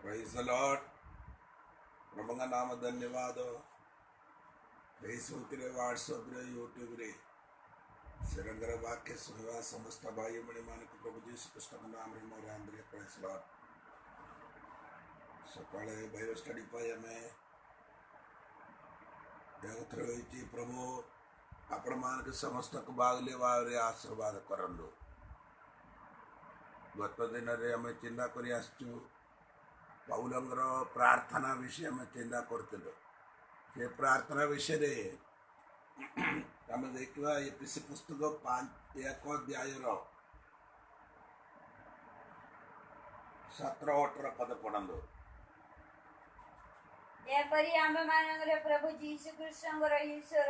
Praise the Lord. प्रभुंगा नाम धन्यवाद Facebook रे व्हाट्सएप रे यूट्यूब रे सिरंगर वाक्य सुनवा समस्त भाई मणि मान को प्रभु यीशु कृष्ण का नाम रे मोर आंद्रे प्रेस लॉर्ड सकाळे बाइबल स्टडी पाए में देवत्र होई प्रभु आपण मान के समस्त को बागले वारे आशीर्वाद करंदो गत दिन रे हमें चिंता करी आसचु पौलंगर प्रार्थना विषय में चिंता करथिलो ये प्रार्थना विषय रे हम देखिवा एपीसी पुस्तक 5 अध्याय रो 17-18 पद पढ़ंदो एपरी आंबे मानंगरे प्रभु यीशु कृष्णंगर ईश्वर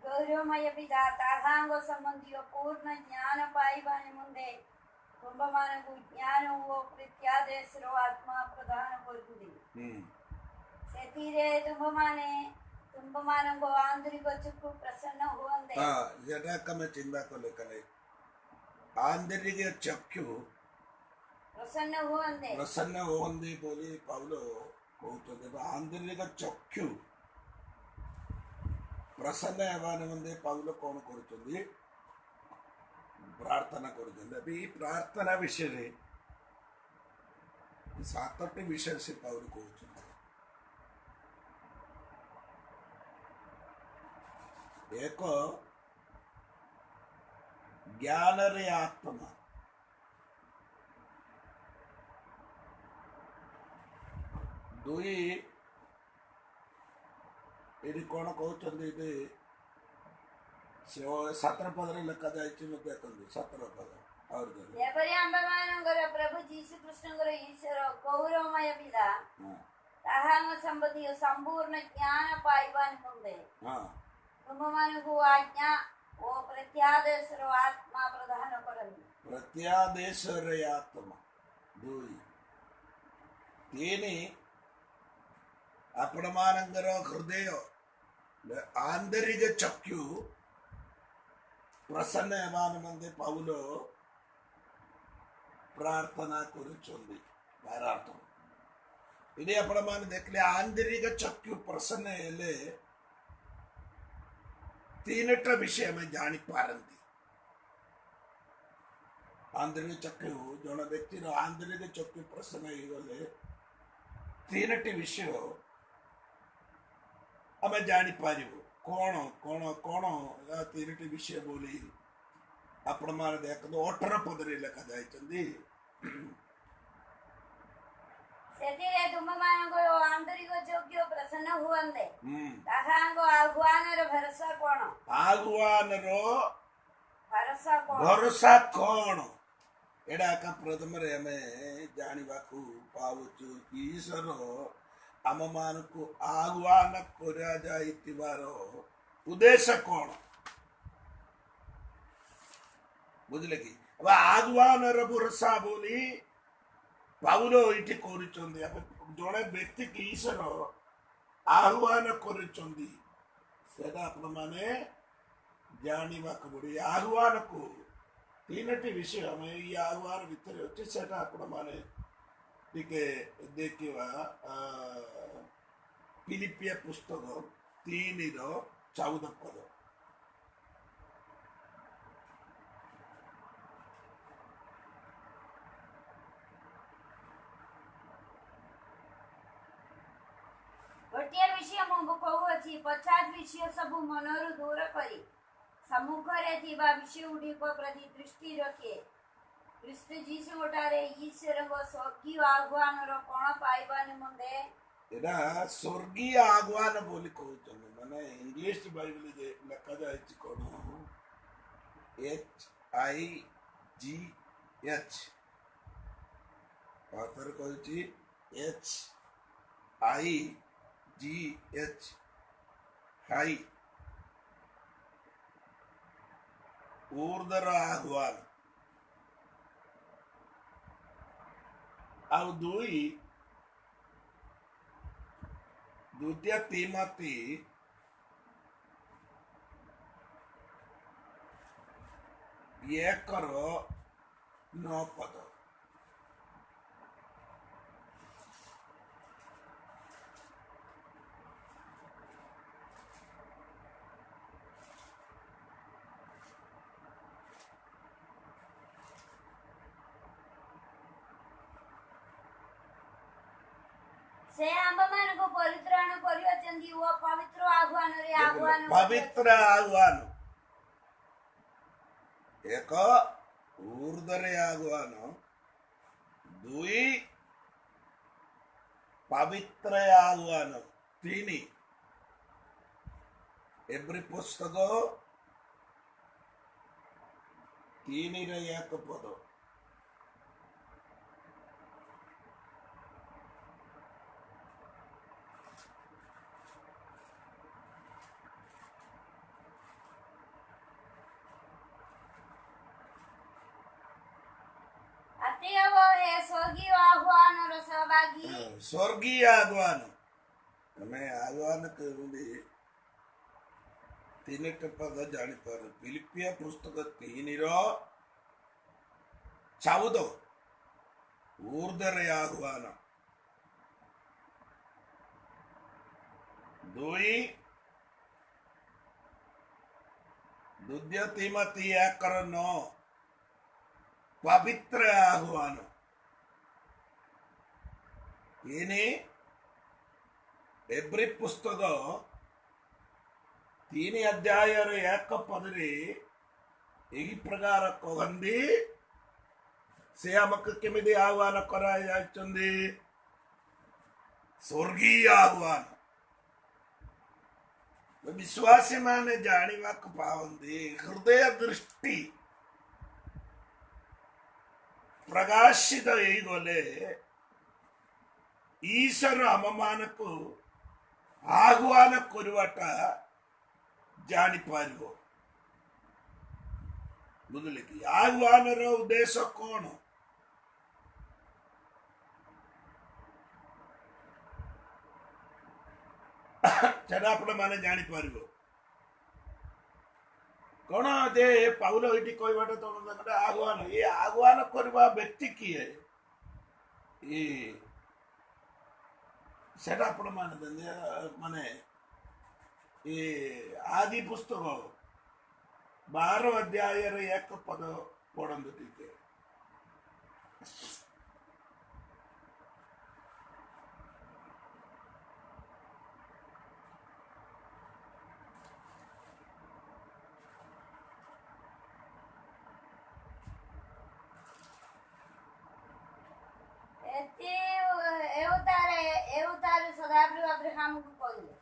गौरवमय पिता ताहांग संबंधियो पूर्ण ज्ञान पाइबानि मुंदे कुंभमानकु ज्ञानवो प्रत्यादेशरो आत्मा प्रदान करतुदी सेतीरे तुम्भमानंगो आंतरिक चुक्कु प्रसन्न हुवंदे जटा कमे चिंता को लेकने आंतरिक चक्षु प्रसन्न हुवंदे बोली पौलो कहउतदे आंतरिक चक्षु प्रसन्न हेबाने मुंदे पौलो कोन करूचंदी प्रार्थना करूचंदी अभी प्रार्थना विषय रे 7 विषय से पौलो कहउचंदी एक ज्ञान रे आत्मा दुई ये कौन कहते 17 पद लिखा जाए देखते 17 पद और प्रभु यीशु कृष्ण ईश्वर गौरवमय पिता ताहांग संबंधी संपूर्ण ज्ञान पाइबानि मुंदे तुम्भमानकु आज्ञा ओ प्रत्यादेशरो आत्मा प्रदान करंदि प्रत्यादेशर आत्मा दुई तीनी अपणमानंगर हृदय आंतरिक चक्षु प्रसन्न हेबान मंदे पौलो प्रार्थना करुचंदी भारार्थम इदे अपणमान देखले आंतरिक चक्षु प्रसन्न हेले तीनट विषय में जानी पारंती आंतरिक चक्षु जन व्यक्ति आंतरिक चक्षु प्रसन्न गले तीनटी विषय आम जानी पार कौन कौन कौन तीनटी विषय बोली आपण मान देख 18 पद रे लिखा जाय सेतिरे तुम्भमानंगो आंतरिक चक्षु प्रसन्न हुवंदे ताहांगो आह्वानर भरोसा कोन भरोसा कोन एडा का प्रथम रे हमें जानिबा को पावछु ईश्वर आम मान को आह्वान करा जाइतिबार उद्देश्य कौन बुझले कि अब आह्वान भरोसा बोली पौलो इठी करूचंदी जड़े व्यक्ति की ईश्वर आह्वान करूचंदी सेटा आपण माने जानिबा को बड़ी आह्वान को तीनटी विषय हमें ये आह्वान भीतर अच्छे सेटा आपण माने टिके देखिवा फिलिपिया पुस्तक 3:14 पद गोटे विषय मु कहूची 50 विषय सब मनरु दूर करी सम्मुखरे थिबा विषय उडी को प्रति दृष्टि रखे ख्रीष्ट जीसु गोटारे ईश्वर को स्वर्गीय आह्वान रो कोन पाइबानि मुंदे एडा स्वर्गीय आह्वान बोली कहउचन माने इंग्लिश बाइबल जे लिखा जाय छि कोन HIGH ऑथर कहउची HIGH हाई ऊर्ध्वर आह्वान ଆଉ ଦୁଇ द्वितीय तीमोथी 1:9 पद ସେ ଆମ୍ଭମାନଙ୍କୁ ପରିତ୍ରାଣ କରିଅଛନ୍ତି ଓ ପବିତ୍ର ଆହ୍ୱାନରେ ଆହ୍ୱାନ ପବିତ୍ର ଆହ୍ୱାନ ଏକ ಊರ್ಧ್ವರೆ ಆಹ್ವಾನ ଦୁଇ ପବିତ୍ର ଆହ୍ୱାନ ତିନି ଏଭ୍ରି ପୁସ୍ତକ ତିନିରେ ଏକ ପଦ ଅତଏବ ହେ ସ୍ୱର୍ଗୀୟ ଆହ୍ୱାନର ସହଭାଗୀ ସ୍ୱର୍ଗୀୟ ଆହ୍ୱାନ ଆମେ ଆହ୍ୱାନ କେମିତି ତିନିଟା ପଦ ଜାଣିପାରୁ ଫିଲିପିଆ ପୁସ୍ତକ 3:14 ಊರ್ಧ್ವರೆ ಆಹ್ವಾನ ଦୁଇ ଦ୍ୱିତୀୟ ତିମୋଥୀ 1:9 ପବିତ୍ର ଆହ୍ୱାନ ତିନି ଏଭ୍ରି ପୁସ୍ତକ 3 ଅଧ୍ୟାୟରେ 1 ପଦରେ ଏହି ପ୍ରକାର କହନ୍ତି ସେ ଆମକୁ କେମିତି ଆହ୍ୱାନ କରାଯାଇଛନ୍ତି ସ୍ୱର୍ଗୀୟ ଆହ୍ୱାନ ବିଶ୍ୱାସୀ ମାନେ ଜାଣିବାକୁ ପାଆନ୍ତି ହୃଦୟ ଦୃଷ୍ଟି ପ୍ରକାଶିତ ହେଇଗଲେ ଈଶ୍ୱର ଆମମାନଙ୍କୁ ଆହ୍ୱାନ କରିବାଟା ଜାଣିପାରିବ ବୁଝିଲେ କି ଆହ୍ୱାନର ଉଦ୍ଦେଶ୍ୟ କଣ ସେଟା ଆପଣ ମାନେ ଜାଣିପାରିବ କଣ ଯେ ପାଉଲ ଏଇଠି କହିବାଟା ତମ ଗୋଟେ ଆହ୍ୱାନ ଏ ଆହ୍ୱାନ କରିବା ବ୍ୟକ୍ତି କିଏ ସେଟା ଆପଣ ମାନେ ମାନେ ଏ ଆଦି ପୁସ୍ତକ 12 ଅଧ୍ୟାୟରେ 1 ପଦ ପଢନ୍ତୁ ଟିକେ ଏଉତାରୁ ସଦାପ୍ରଭୁ ଅବ୍ରାହମକୁ କହିଲେ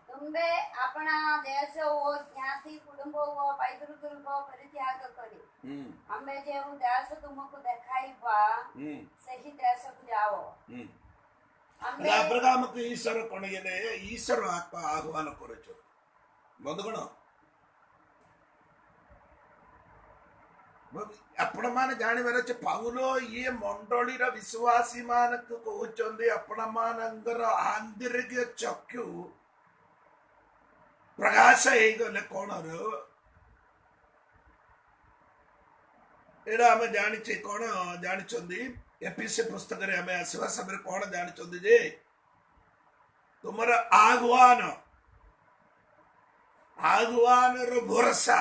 ତୁମ୍ଭେ ଆପଣା ଦେଶ ଓ ଜ୍ଞାତି କୁଟୁମ୍ବ ଓ ପୈତୃକ ପରିତ୍ୟାଗ କରି ଆମେ ଯେଉଁ ଦେଶ ତୁମକୁ ଦେଖାଇବା ସେହି ଦେଶକୁ ଯାଅ ଅବ୍ରାହମକୁ ଈଶ୍ୱର କଣ ଇଏ ଈଶ୍ୱର ଆହ୍ୱାନ କରୁଛୁ ବନ୍ଧୁଗଣ ଆପଣ ମାନେ ଜାଣିବାର ଅଛି ପାଉଲ ଇଏ ମଣ୍ଡଳୀର ବିଶ୍ୱାସୀ ମାନଙ୍କୁ କହୁଛନ୍ତି ଆପଣ ମାନଙ୍କର ଆନ୍ତରିକ ଚକ୍ଷୁ ପ୍ରକାଶ ହେଇଗଲେ କଣ ଏଇଟା ଆମେ ଜାଣିଛେ କଣ ଜାଣିଛନ୍ତି ଏପିସି ପୁସ୍ତକରେ ଆମେ ଆସିବା ସମୟରେ କଣ ଜାଣିଛନ୍ତି ଯେ ତୁମର ଆହ୍ୱାନର ଭରସା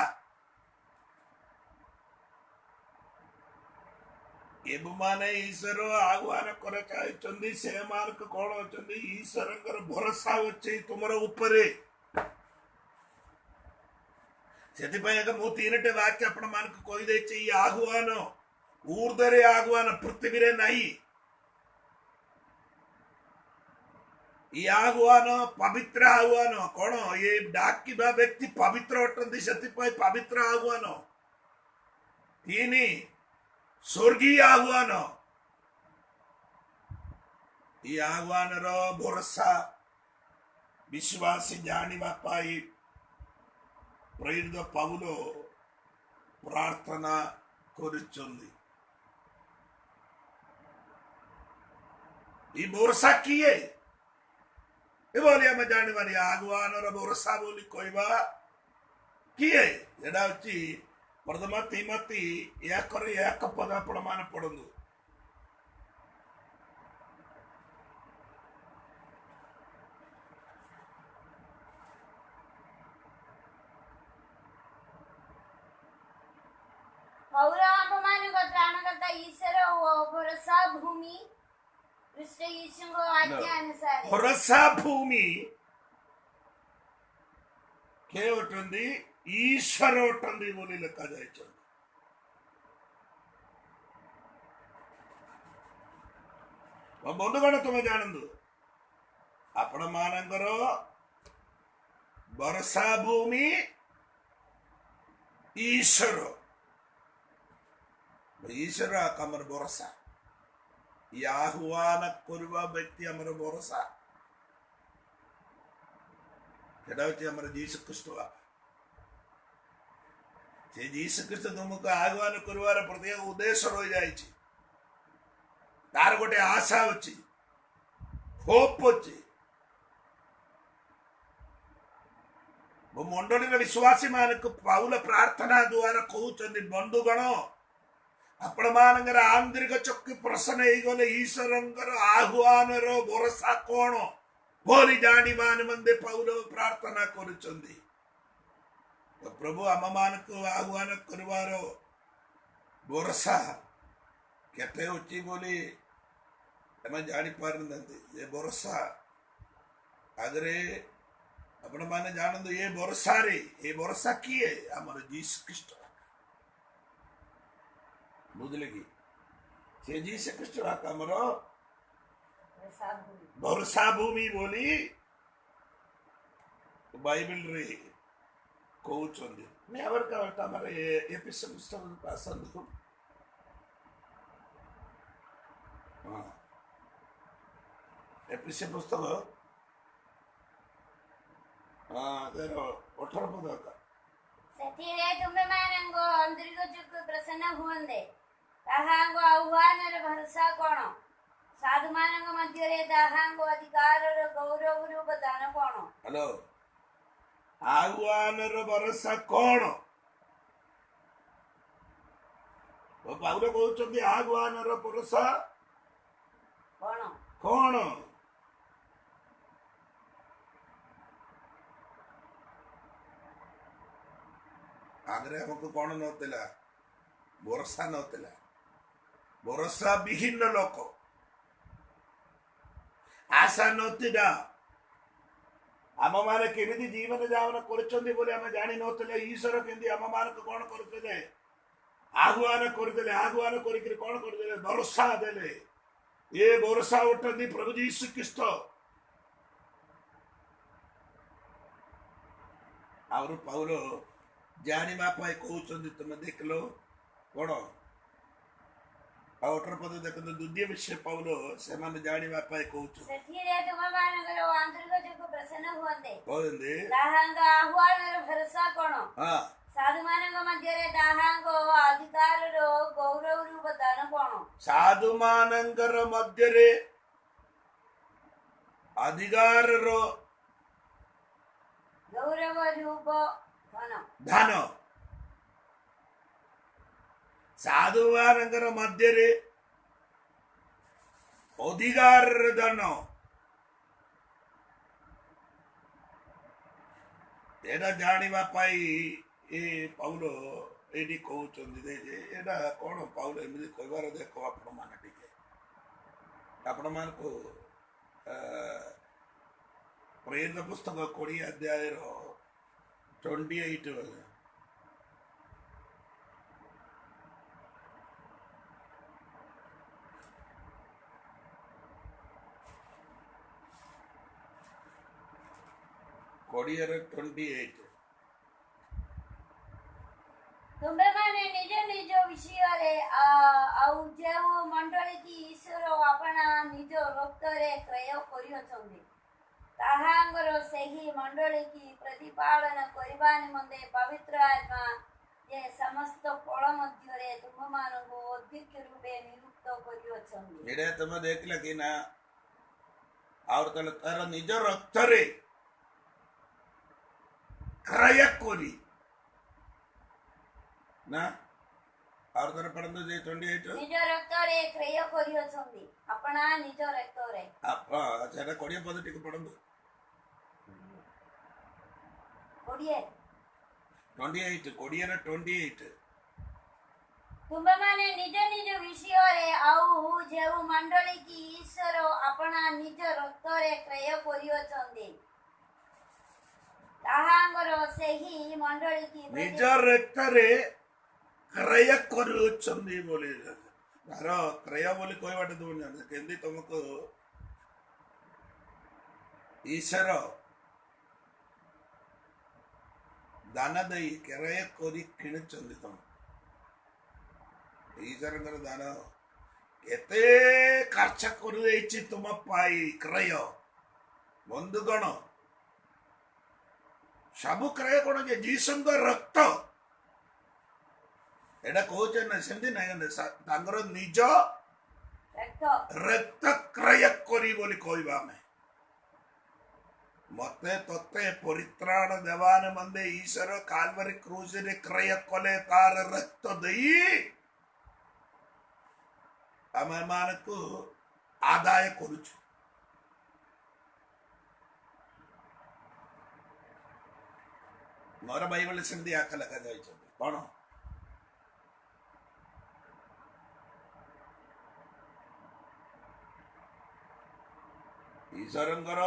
ଏମାନେ ଈଶ୍ୱର ଆହ୍ୱାନ କରାଯାଇଛନ୍ତି ସେମାନଙ୍କୁ କଣ ଅଛନ୍ତି ଈଶ୍ୱରଙ୍କର ଭରସା ଅଛି ତୁମର ଉପରେ ସେଥିପାଇଁ ଆଗ ମୁଁ 3ଟି ବାକ୍ୟ ଆପଣ ମାନଙ୍କୁ କହିଦେଇଛି ଏଇ ଆହ୍ୱାନ ଊର୍ଦ୍ଧ୍ୱରେ ଆହ୍ୱାନ ପୃଥିବୀରେ ନାହିଁ এই আহ্বান পবিত্র আহ্বান কোন এই ডাকিবা ব্যক্তি পবিত্র অটନ୍ତି ସେଥିପାଇଁ ପବିତ୍ର ଆହ୍ୱାନ ତିନି ସ୍ୱର୍ଗୀୟ ଆହ୍ୱାନ এই ଆହ୍ୱାନର ଭରସା ବିଶ୍ୱାସୀ ଜାଣିବା ପାଇଁ ପ୍ରେରିତ ପାଉଲ ପ୍ରାର୍ଥନା କରୁଛନ୍ତି এই ଭରସା କିଏ ଏଭଳି ଆମେ ଜାଣିବାନି ଆହ୍ୱାନର ଭରସା ବୋଲି କହିବା କିଏ ଏଟା ହଉଛି ପ୍ରଥମ ତିମୋଥୀ 1:1 ପଦ ଆପଣ ମାନେ ପଢନ୍ତୁ ପୌର ଆମମାନଙ୍କ ତ୍ରାଣକର୍ତ୍ତା ଈଶ୍ୱର ଓ ଭରସା ଭୂମି ଖ୍ରୀଷ୍ଟ ଯୀଶୁଙ୍କ ଆଜ୍ଞା ଅନୁସାରେ ଭରସା ଭୂମି କେ ଅଟନ୍ତି ଈଶ୍ୱର ଅଟନ୍ତି ବୋଲି ଲେଖାଯାଇଛନ୍ତି। ବନ୍ଧୁଗଣ ତୁମେ ଜାଣନ୍ତୁ ଆପଣ ମାନଙ୍କର ଭରସା ଭୂମି ଈଶ୍ୱର। ଈଶ୍ୱର ଆମର ଭରସା, ଆହ୍ୱାନ କରିବା ବ୍ୟକ୍ତି ଆମର ଭରସା। ସେଟା ହଉଛି ଆମର ଯୀଶୁ ଖ୍ରୀଷ୍ଟ। ସେ ଯୀଶୁ ଖ୍ରୀଷ୍ଟ ତୁମକୁ ଆହ୍ୱାନ କରିବାର ପ୍ରତ୍ୟେକ ଉଦ୍ଦେଶ୍ୟ ରହିଯାଇଛି। ତାର ଗୋଟେ ଆଶା ଅଛି, ହୋପ ଅଛି। ମଣ୍ଡଳୀର ବିଶ୍ୱାସୀ ମାନଙ୍କୁ ପାଉଲ ପ୍ରାର୍ଥନା ଦ୍ୱାରା କହୁଛନ୍ତି, ବନ୍ଧୁଗଣ ଆପଣ ମାନଙ୍କର ଆନ୍ତରିକ ଚକ୍ଷୁ ପ୍ରସନ୍ନ ହେଇଗଲେ ଈଶ୍ୱରଙ୍କର ଆହ୍ୱାନର ଭରସା କଣ ବୋଲି ଜାଣିବା ନିମନ୍ତେ ପାଉଲ ପ୍ରାର୍ଥନା କରୁଛନ୍ତି। ପ୍ରଭୁ ଆମ ମାନଙ୍କୁ ଆହ୍ୱାନ କରିବାର ଭରସା କେତେ ଅଛି ବୋଲି ଆମେ ଜାଣିପାରୁନାହାନ୍ତି। ଏ ଭରସା ଆଗରେ ଆପଣ ମାନେ ଜାଣନ୍ତୁ, ଏ ଭରସା କିଏ? ଆମର ଯୀଶୁ ଖ୍ରୀଷ୍ଟ। ବୁଝିଲେ କି? ସେ ଯୀଶୁ ଖ୍ରୀଷ୍ଟ ଆମର ଭରସା ଭୂମି ବୋଲି ବାଇବେଲରେ କହୁଛନ୍ତି। ଆମର ଏଫେସ ପୁସ୍ତକ ଆସନ୍ତୁ। ଏଫେସ ପୁସ୍ତକ 18 ପଦ। ସେଥିରେ ତୁମେମାନଙ୍କ ଆନ୍ତରିକ ଚକ୍ଷୁ ପ୍ରସନ୍ନ ହୁଅନ୍ତେ। ତାହାଙ୍କ ଆହ୍ୱାନର ଭରସା କଣ? ସାଧୁମାନଙ୍କ ମଧ୍ୟରେ ତାହାଙ୍କ ଅଧିକାରର ଗୌରବର ଉପାଦାନ କଣ? ହ୍ୟାଲୋ, ଆହ୍ୱାନର ଭରସା କଣ? ପାଉଲ କହୁଛନ୍ତି ଆହ୍ୱାନର ଭରସା କଣ? କଣ? ଆଗରେ ଆମକୁ କଣ ନଥିଲା? ଭରସା ନଥିଲା। ଭରସା ବିହୀନ ଲୋକ, ଆଶା ନଥିଲା। ଆମ ମାନେ କେମିତି ଜୀବନ ଯାପନ କରୁଛନ୍ତି ବୋଲି ଆମେ ଜାଣିନଥିଲେ। ଈଶ୍ୱର କେମିତି ଆମ ମାନଙ୍କୁ କଣ କରୁଥିଲେ? ଆହ୍ୱାନ କରିଦେଲେ। ଆହ୍ୱାନ କରିକି କଣ କରିଦେଲେ? ଭରସା ଦେଲେ। ଏ ଭରସା ଉଠନ୍ତି ପ୍ରଭୁ ଯୀଶୁ ଖ୍ରୀଷ୍ଟ। ଆଉ ପାଉଲ ଜାଣିବା ପାଇଁ କହୁଛନ୍ତି। ତୁମେ ଦେଖିଲ କଣ? ଆଉ 18 ପଦ ଦେଖନ୍ତୁ। ଦ୍ୱିତୀୟ ବିଷୟ ପାଉଲ ସେମାନେ ଜାଣିବା ପାଇଁ କହୁଛନ୍ତି। ସେଥିରେ ତୁମମାନଙ୍କର ଆନ୍ତରିକ ଚକ୍ଷୁ ପ୍ରସନ୍ନ ହୁଅନ୍ତେ। କହୁଛନ୍ତି ତାହାଙ୍କ ଆହ୍ୱାନର ଭରସା କଣ? ସାଧୁମାନଙ୍କ ମଧ୍ୟରେ ତାହାଙ୍କ ଅଧିକାରର ଗୌରବ ଉପାଦାନ କଣ? ସାଧୁମାନଙ୍କର ମଧ୍ୟରେ ଅଧିକାରର ଗୌରବ ରୂପ ଧନ। ସାଧୁମାନଙ୍କର ମଧ୍ୟରେ ଅଧିକାରର ଧନ। ଏଟା ଜାଣିବା ପାଇଁ ଏ ପାଉଲ ଏଇଠି କହୁଛନ୍ତି ଯେ ଏଟା କଣ ପାଉଲ ଏମିତି କହିବାର ଦେଖ। ଆପଣ ମାନେ ଟିକେ ଆପଣ ମାନଙ୍କୁ ପ୍ରେରିତ ପୁସ୍ତକ 20 ଅଧ୍ୟାୟର 28 28। ତୁମେମାନେ ନିଜ ନିଜ ବିଷୟରେ ଆଉ ଯେଉଁ ମଣ୍ଡଳୀ କି ଈଶ୍ୱର ଆପଣା ନିଜ ରକ୍ତରେ କ୍ରୟ କରିଅଛନ୍ତି, ତାହାଙ୍କର ସେହି ମଣ୍ଡଳୀ କି ପ୍ରତିପାଳନ କରିବା ନିମନ୍ତେ ପବିତ୍ର ଆତ୍ମା ଯେ ସମସ୍ତ ଫଳ ମଧ୍ୟରେ ତୁମମାନଙ୍କୁ ଅଧ୍ୟକ୍ଷ ରୂପେ ନିଯୁକ୍ତ କରିଅଛନ୍ତି। ଏଇଟା ତମେ ଦେଖିଲ କି ନା? ଆଉ ତାର ନିଜ ରକ୍ତରେ କ୍ରୟ କରି ନା। ଆଉ ଥରେ ପଢନ୍ତୁ ଯେ 28। ନିଜ ରକ୍ତରେ କ୍ରୟ କରିଅଛନ୍ତି। ଆପଣା ନିଜ ରକ୍ତରେ। ସେଟା 20 ପଦ ଟିକେ ପଢନ୍ତୁ। 28 20 ର 28। ତୁମେ ମାନେ ନିଜ ନିଜ ବିଷୟରେ ଆଉ ଯେଉଁ ମଣ୍ଡଳୀ କି ଈଶ୍ୱର ଆପଣା ନିଜ ରକ୍ତରେ କ୍ରୟ କରିଅଛନ୍ତି ତାହାଙ୍କର ସେହି ମଣ୍ଡଳୀ କି ନିଜ ରକ୍ତରେ କ୍ରୟ କରୁଛନ୍ତି ବୋଲି ତାର କ୍ରୟ ବୋଲି କହିବାଟା ଦେଉନାହାନ୍ତି କେମିତି ତୁମକୁ ଈଶ୍ୱର ଦାନ ଦେଇ କ୍ରୟ କରି କିଣୁଛନ୍ତି ତମ ଈଶ୍ୱରଙ୍କର ଦାନ କେତେ ଖର୍ଚ୍ଚ କରିଦେଇଛି ତୁମ ପାଇଁ କ୍ରୟ ବନ୍ଧୁଗଣ ସବୁ କ୍ରୟ କଣ ଯେ ଯୀଶୁଙ୍କ ରକ୍ତ ଏଇଟା କହୁଛେ ନା ସେମିତି ନାଇଁ ତାଙ୍କର ନିଜ ରକ୍ତ କ୍ରୟ କରି ବୋଲି କହିବା ଆମେ ମତେ ତତେ ପରିତ୍ରାଣ ଦେବା ନିମନ୍ତେ ଈଶ୍ୱର କାଲଭାରୀ କ୍ରୁଜରେ କ୍ରୟ କଲେ ତାର ରକ୍ତ ଦେଇ ଆମେ ମାନଙ୍କୁ ଆଦାୟ କରୁଛୁ ମୋର ବାଇବଲ ସେମିତି ଆଖ ଲେଖା ଯାଇଛନ୍ତି କଣ ଈଶ୍ୱରଙ୍କର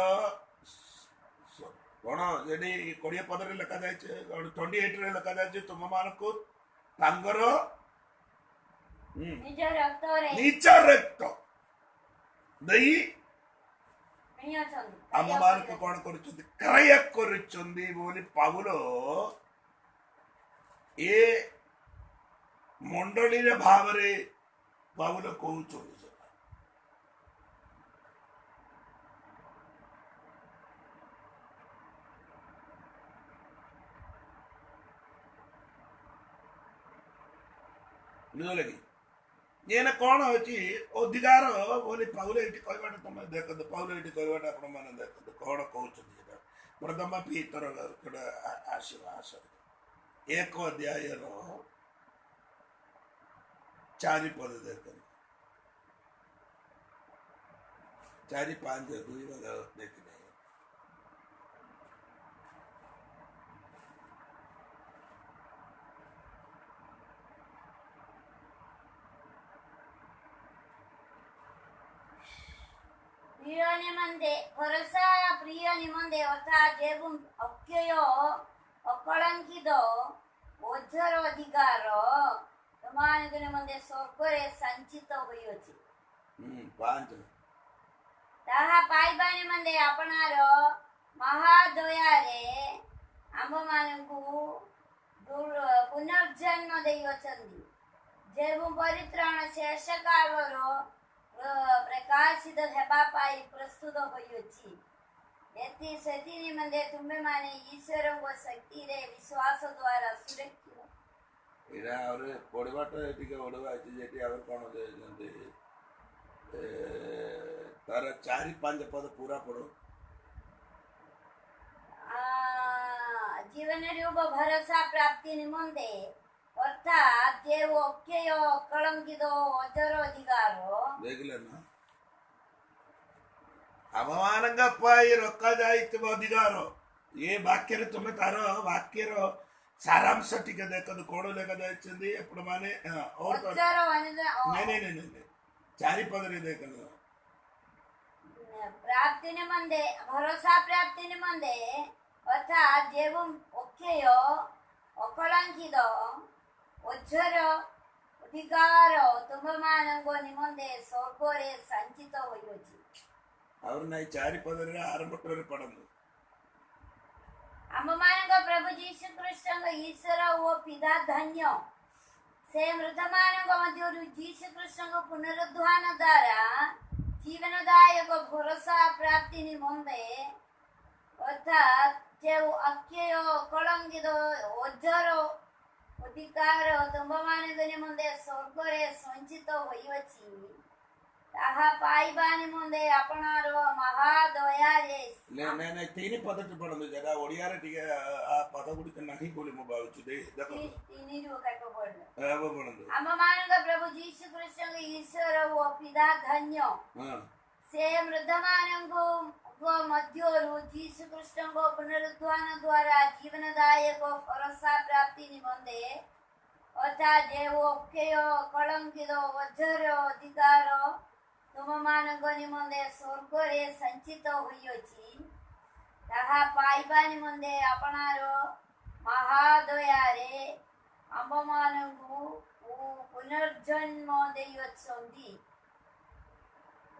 କଣ ସେଠି 20 ପଦରେ ଲେଖା ଯାଇଛି 28 ରେ ଲେଖା ଯାଇଛି ତୁମ ମାନଙ୍କୁ ତାଙ୍କର ନିଜ ରକ୍ତରେ ନିଜ ରକ୍ତ ଦେଇ ଆମ ମାନଙ୍କୁ କଣ କରୁଛନ୍ତି କ୍ରୟ କରୁଛନ୍ତି ବୋଲି ପାଉଲ ଏ ମଣ୍ଡଳୀର ଭାବରେ ପାଉଲ କହୁଛନ୍ତି ବୁଝିଲେ କି ଏନେ କଣ ହଉଛି ଅଧିକାର ବୋଲି ପାଉଲ ଏଠି କହିବାଟା ତମେ ଦେଖନ୍ତୁ ପାଉଲ ଏଠି କହିବାଟା ଆପଣ ମାନେ ଦେଖନ୍ତୁ କଣ କହୁଛନ୍ତି ସେଟା ପ୍ରଥମ ପିତର ଆସିବ ଆସ 1 ଅଧ୍ୟାୟର 4 ପଦ ଦେଖନ୍ତୁ 4 5 2 ଦେଖିଲେ ପ୍ରିୟ ନିମନ୍ତେ ଭରସା ପ୍ରିୟ ନିମନ୍ତେ ଅର୍ଥାତ୍ ଯେଉଁ ଅକ୍ଷୟ ଅକଳଙ୍କିତ ଓଝର ଅଧିକାର ତୁମମାନଙ୍କ ନିମନ୍ତେ ସ୍ୱର୍ଗରେ ସଞ୍ଚିତ ହୋଇଅଛି ତାହା ପାଇବା ନିମନ୍ତେ ଆପଣାର ମହାଦୟାରେ ଆମ୍ଭମାନଙ୍କୁ ପୁନର୍ଜନ୍ମ ଦେଇଅଛନ୍ତି ଯେଉଁ ପରିତ୍ରାଣ ଶେଷ କାଳର ପ୍ରକାଶିତ ହେବା ପାଇଁ ପ୍ରସ୍ତୁତ ହୋଇଅଛି ସେଥି ନିମନ୍ତେ ତୁମେମାନେ ଈଶ୍ୱରଙ୍କ ଶକ୍ତିରେ ବିଶ୍ୱାସ ଦ୍ୱାରା ସୁରକ୍ଷିତ ଏଇଟା ଆହୁରି ପଢିବାଟା ଟିକେ ଓଡିବା ଅଛି ଯେଠି ଆମେ କଣ ଦେଇଛନ୍ତି ତାର 4-5 ପଦ ପୁରା ପଢୁ ଜୀବନ ରୂପ ଭରସା ପ୍ରାପ୍ତି ନିମନ୍ତେ ଅର୍ଥାତ୍ ଯେଉଁ ଅକ୍ଷୟ ଅକଳଙ୍କିତ ଅଜର ଅଧିକାର ଦେଖିଲେ ନା ଆମମାନଙ୍କ ପାଇଁ ରଖାଯାଇଥିବା ଅଧିକାର ଏ ବାକ୍ୟରେ ତୁମେ ତାର ବାକ୍ୟର ସାରାଂଶ ଟିକେ ଦେଖନ୍ତୁ କଣ ଲେଖା ଯାଇଛନ୍ତି ଆପଣ ମାନେ ନାଇଁ 4 ପଦରେ ଦେଖନ୍ତୁ ପ୍ରାପ୍ତି ନିମନ୍ତେ ଭରସା ପ୍ରାପ୍ତି ନିମନ୍ତେ ଅର୍ଥାତ୍ ଯେଉଁ ଅକ୍ଷୟ ଅକଳଙ୍କିତ ଓଝର ଅଧିକାର ତୁମମାନଙ୍କ ନିମନ୍ତେ ସ୍ୱର୍ଗରେ ସଞ୍ଚିତ ହୋଇଅଛି ଆହୁରି ନାଇଁ 4 ପଦରେ ଆରମ୍ଭରେ ପଢନ୍ତୁ ଆମମାନଙ୍କ ପ୍ରଭୁ ଯୀଶୁ ଖ୍ରୀଷ୍ଟଙ୍କ ଈଶ୍ୱର ଓ ପିତା ଧନ୍ୟ ସେ ମୃତମାନଙ୍କ ମଧ୍ୟରୁ ଯୀଶୁ ଖ୍ରୀଷ୍ଟଙ୍କ ପୁନରୁଦ୍ଧାନ ଦ୍ୱାରା ଜୀବନଦାୟକ ଭରସା ପ୍ରାପ୍ତି ନିମନ୍ତେ ଅର୍ଥାତ୍ ଯେଉଁ ଅକ୍ଷୟ ଅକଳଙ୍କିତ ଓଝର ଅଧିକାର ତୁମମାନଙ୍କ ନିମନ୍ତେ ସ୍ୱର୍ଗରେ ସଞ୍ଚିତ ହୋଇଅଛି ତାହା ପାଇବା ନିମନ୍ତେ ଆପଣାର ମହାଦୟାରେ 3 ପଦଟି ପଢନ୍ତୁ ଯେଟା ଓଡ଼ିଆରେ ଟିକେ ପଦ ଗୁଡ଼ିକ ନାହିଁ ବୋଲି ମୁଁ ଭାବୁଛି ପଢନ୍ତୁ ଆମମାନଙ୍କ ପ୍ରଭୁ ଯୀଶୁ ଖ୍ରୀଷ୍ଟଙ୍କ ଈଶ୍ୱର ଓ ପିତା ଧନ୍ୟ ସେ ମୃତମାନଙ୍କ ମଧ୍ୟରୁ ଯୀଶୁ ଖ୍ରୀଷ୍ଟଙ୍କ ପୁନରୁଦ୍ଧାନ ଦ୍ୱାରା ଜୀବନଦାୟକ ଭରସା ପ୍ରାପ୍ତି ନିମନ୍ତେ ଅର୍ଥାତ୍ ଯେଉଁ ଅକ୍ଷୟ କଳଙ୍କିତ ଅଜର ଅଧିକାର ତୁମମାନଙ୍କ ନିମନ୍ତେ ସ୍ୱର୍ଗରେ ସଞ୍ଚିତ ହୋଇଅଛି, ତାହା ପାଇବା ନିମନ୍ତେ ଆପଣାର ମହାଦୟାରେ ଆମ୍ଭମାନଙ୍କୁ ପୁନର୍ଜନ୍ମ ଦେଇଅଛନ୍ତି,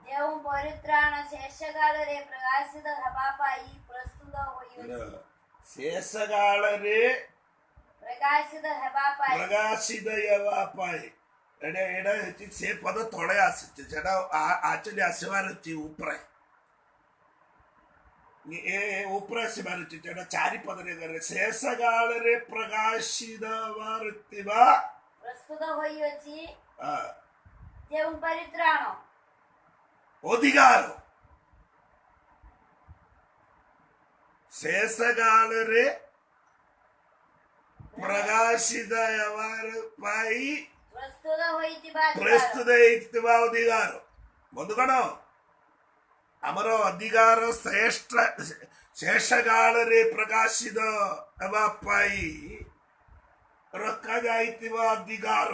ଯେଉଁ ପରିତ୍ରାଣ ଶେଷକାଳରେ ପ୍ରକାଶିତ ହେବା ପାଇଁ ପ୍ରସ୍ତୁତ ହୋଇଅଛି। ଶେଷକାଳରେ ପ୍ରକାଶିତ ହେବା ପାଇଁ ପ୍ରକାଶିତ ହେବା ପାଇଁ ଏଇଟା ହେଉଛି ସେ ପଦ ତଳେ ଆସିଛି, ସେଟା ଆକ୍ଚୁଆଲି ଆସିବାର ଅଛି ଉପରେ, ଉପରେ ଆସିବାର ଅଛି, ସେଟା ଚାରି ପଦରେ କରେ ଶେଷ କାଳରେ ପ୍ରକାଶିତ ହେବାର ଥିବା ପ୍ରସ୍ତୁତ ହୋଇଅଛି, ଯେଉଁ ପରିତ୍ରାଣ ଅଧିକାର ଶେଷ କାଳରେ ପ୍ରକାଶିତ ହେବାର ପାଇଁ ପ୍ରସ୍ତୁତ ହେଇଥିବା ଅଧିକାର। ବନ୍ଧୁଗଣ, ଆମର ଅଧିକାର ଶେଷ କାଳରେ ପ୍ରକାଶିତ ହେବା ପାଇଁ ରଖାଯାଇଥିବା ଅଧିକାର।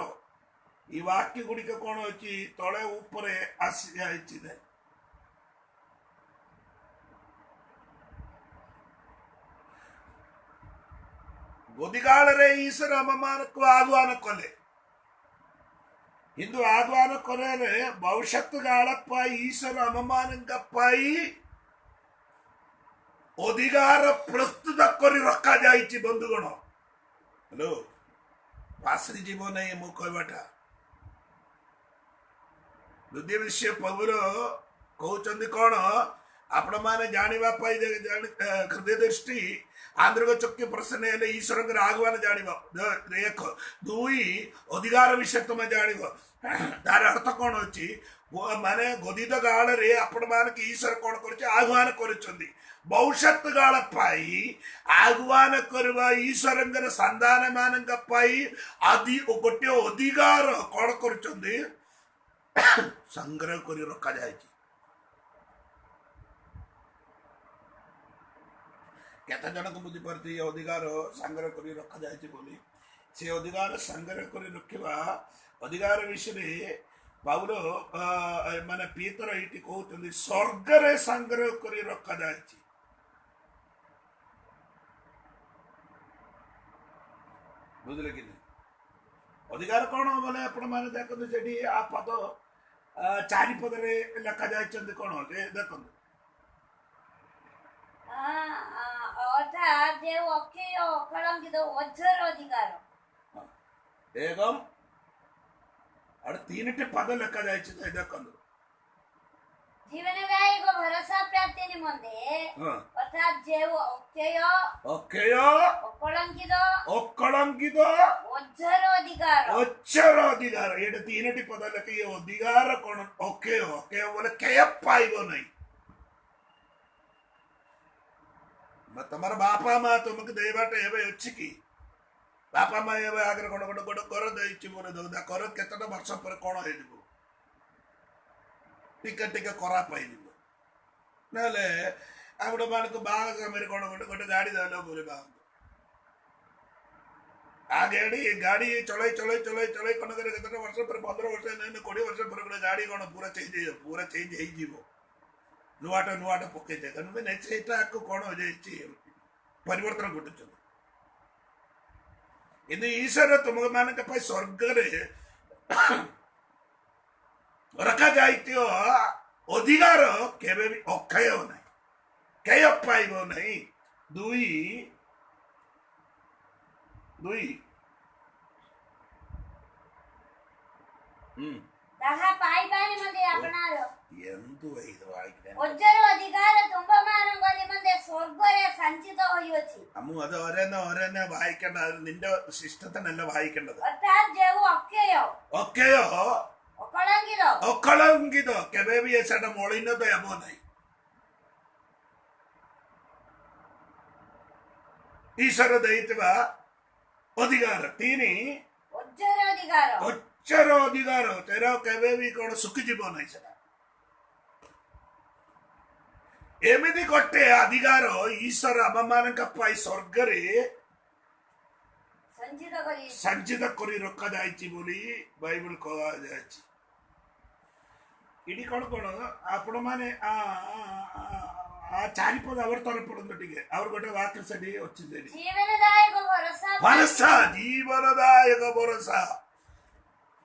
এই ବାକ୍ୟ ଗୁଡ଼ିକ କଣ ଅଛି? ତଳେ ଉପରେ ଆସି ଯାଇଛି। ଅଧିକାରରେ ଈଶ୍ୱର ଆମମାନଙ୍କୁ ଆହ୍ୱାନ କଲେ, କିନ୍ତୁ ଆହ୍ୱାନ କଲେ ଭବିଷ୍ୟତ କାଳ ପାଇଁ ଈଶ୍ୱର ଆମମାନଙ୍କ ପାଇଁ ଅଧିକାର ପ୍ରସ୍ତୁତ କରି ରଖାଯାଇଛି। ବନ୍ଧୁଗଣ, ହ୍ୟାଲୋ, ପାସରି ଯିବ ନାହିଁ ମୁଁ କହିବାଟା। ଦ୍ୱିତୀୟ ବିଷୟ ପୌଲ କହୁଛନ୍ତି କଣ? ଆପଣ ମାନେ ଜାଣିବା ପାଇଁ ହୃଦୟ ଦୃଷ୍ଟି ଆନ୍ତରିକ ଚକ୍ଷୁ ପ୍ରସନ୍ନ ହେଲେ ଈଶ୍ୱରଙ୍କର ଆହ୍ୱାନ ଜାଣିବ। ଏକ ଦୁଇ ଅଧିକାର ବିଷୟ ତମେ ଜାଣିବ। ତାର ଅର୍ଥ କଣ ଅଛି? ମାନେ ଗଦିତ କାଳରେ ଆପଣ ମାନଙ୍କୁ ଈଶ୍ୱର କଣ କରୁଛି? ଆହ୍ୱାନ କରୁଛନ୍ତି। ଭବିଷ୍ୟତ କାଳ ପାଇଁ ଆହ୍ୱାନ କରିବା ଈଶ୍ୱରଙ୍କର ସନ୍ତାନ ମାନଙ୍କ ପାଇଁ ଗୋଟିଏ ଅଧିକାର କଣ କରୁଛନ୍ତି? ସଂଗ୍ରହ କରି ରଖାଯାଇଛି। କେତେ ଜଣକୁ ବୁଝିପାରୁଛି ଏ ଅଧିକାର ସଂଗ୍ରହ କରି ରଖାଯାଇଛି ବୋଲି? ସେ ଅଧିକାର ସଂଗ୍ରହ କରି ରଖିବା ଅଧିକାର ବିଷୟରେ ପୌଲ ମାନେ ପିତର ଏଇଠି କହୁଛନ୍ତି ସ୍ୱର୍ଗରେ ସଂଗ୍ରହ କରି ରଖାଯାଇଛି। ବୁଝିଲେ କି? ଅଧିକାର କଣ ବୋଲେ ଆପଣ ମାନେ ଦେଖନ୍ତୁ, ସେଠି ଆ ପଦ ଚାରି ପଦରେ ଲେଖା ଯାଇଛନ୍ତି କଣ ଦେଖନ୍ତୁ। ଅର୍ଥାତ୍ ଯେଉଁ ଅକ୍ଷୟ ଅକଳଙ୍କିତ ଅଜର ଅଧିକାର। ଏବଂ ତିନିଟି ପଦ ଲେଖା ଯାଇଛି ଦେଖନ୍ତୁ। ଜୀବନଦାୟକ ଭରସା ପ୍ରାପ୍ତି ନିମନ୍ତେ, ଅର୍ଥାତ୍ ଯେଉଁ ଅକ୍ଷୟ ଅକଳଙ୍କିତ ଅଜର ଅଧିକାର। ଏଇଟା ତିନିଟି ପଦ ଲେଖା। ଏ ଅଧିକାର କଣ? ଅକ୍ଷୟ ବୋଲେ କ୍ଷୟ ପାଇବ ନାହିଁ। ତମର ବାପା ମା ତୁମକୁ ଦେବାଟା ଏବେ ଅଛି କି? ବାପା ମା ଏବେ ଆଗରେ କଣ ଗୋଟେ କର ଦେଇଛି ମୋର ଦଉଦା କର, କେତେଟା ବର୍ଷ ପରେ କଣ ହେଇଯିବ? ଟିକେ ଟିକେ ଖରାପ ହେଇଯିବ। ନହେଲେ ଆଉ ଗୋଟେ ମାନଙ୍କୁ ବାହା ସମୟରେ କଣ ଗୋଟେ ଗାଡି ଦେଲ ବୋଲି ବାହା ଗାଡି ଚଳେଇ କଣ କରେ କେତେଟା ବର୍ଷ ପରେ 15 ବର୍ଷ 20 ବର୍ଷ ପରେ ଗୋଟେ ଗାଡି କଣ ପୁରା ଚେଞ୍ଜ ହେଇଯିବ। ନୂଆଟା ପକେଇଥାଏ। ତେଣୁ ସେଇଟା କଣ ହେଇଯାଇଛି? ପରିବର୍ତ୍ତନ ଘଟୁଛନ୍ତି। କିନ୍ତୁ ଈଶ୍ୱର ତୁମ ମାନଙ୍କ ପାଇଁ ସ୍ୱର୍ଗରେ ରଖାଯାଇଥିବା ଅଧିକାର କେବେ ବି ଅକ୍ଷୟ ନାହିଁ, କ୍ଷୟ ପାଇବ ନାହିଁ। ଦୁଇ ତାହା ପାଇବା ନିମନ୍ତେ ଆପଣାର ಎಂದು ଅଜର ଅଧିକାର ତୁମମାନଙ୍କ ନିମନ୍ତେ ସ୍ୱର୍ଗରେ ସଞ୍ଚିତ ହୋଇଅଛି। അമ്മു അത് ഓരോന്നെ വായിക്കേണ്ടത്. നിന്റെ ശിഷ്ടത്തിനല്ല വായിക്കേണ്ടത്. ଅର୍ଥାତ୍ ଯେଉଁ ଅକ୍ଷୟ ଅକଳଙ୍କିତ କେବେ ବି ସେଟା ମଳିନତ ହେବ ନାହିଁ। ଈଶ୍ୱର ଦେଇଥିବା ଅଧିକାର। ତିନି ଅକ୍ଷର ଅଧିକାର, ତେର କେବେ ବି କଣ ଶୁଖିଯିବ ନାହିଁ। ସେଟା ଏମିତି ଗୋଟେ ଅଧିକାର ଈଶ୍ୱର ଆମ ମାନଙ୍କ ପାଇଁ ସ୍ୱର୍ଗରେ संचित करी रखा जाइछि बोली बाइबल कहा जाइछि। इडी कौन कौन आपण माने चारि पद आवर्तन पड़ो टिके और गोटे वाक्य से अच्छी देरी भरोसा जीवनदायक भरोसा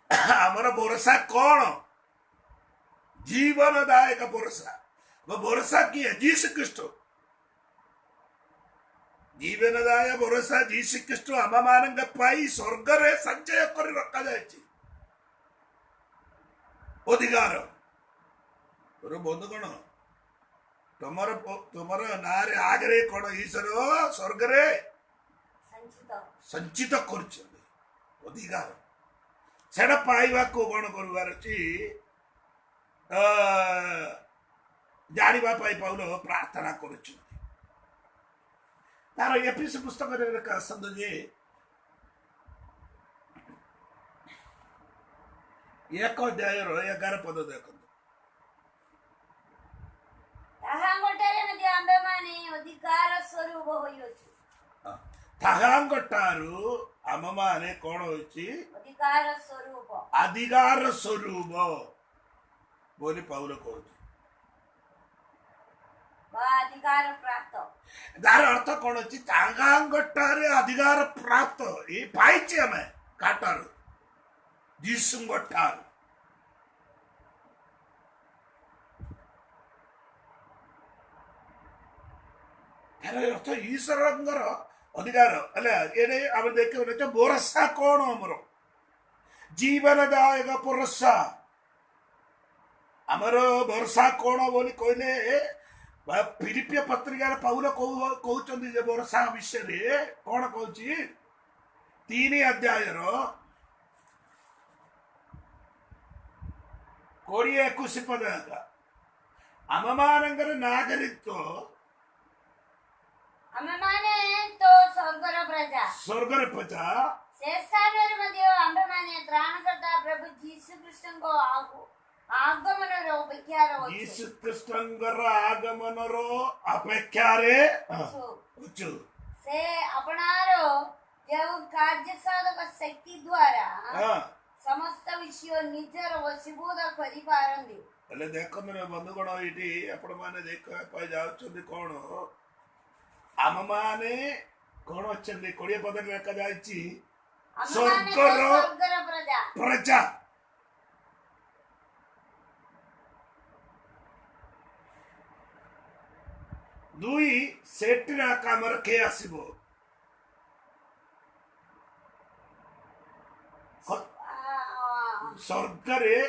हमर भरोसा कौन जीवनदायक भरोसा वो भरोसा किए जीसु ख्रीष्ट जीवनदायक भरोसा जीसु ख्रीष्ट आम मान स्वर्ग रे संचय कर रखा जाए अधिकार बंधु कौन तुमर तुमर ना रे आगे कौन ईश्वर स्वर्ग रे संचित कर अधिकार से पाइबा को कौन कर जानिबा पाई पाउल प्रार्थना करुछु तार एफिस पुस्तक रे आसंत जे 1 अध्याय 11 पद देखो अधिकार स्वरूप होइछि ताहांगटारू आम माने कोन होइछि अधिकार स्वरूप बोली पाउल कहूँ अधिकार प्राप्त तार अर्थ कौन अच्छी तांगांगटारे अधिकार प्राप्त ये पाइछि हमें काटार जीसुंगटार तार अर्थ ईश्वरंगर अधिकार अले एने हम देखियो भरोसा कौन हमर जीवनदायक भरोसा आमर भरोसा कौन बोली कहले फिलिपिय पत्रिकार पाउल कहते भरोसा विषय कौन कहूँ 3 अध्याय 20-21 पद आम मान नागरिकत्व स्वर्गर प्रजा से स्थान मध्ये आंबे माने त्राणकर्ता प्रभु यीशु कृष्ण को आगमन अपेक्षा यीशु कृष्णंगर आगमन अपेक्षा रे से अपनारो जो कार्य साधक शक्ति द्वारा समस्त विषय निजर वशीभूत करि पारंदी अले देखो मेरे बंधुगण इटी आपण माने देख पाई जाउछन्ती कोन आम माने कोन अछन्ती 20 पद रे लिखा जाइछि स्वर्गर प्रजा दुई सेट्रा कामर के आसीबो स्वर्ग रे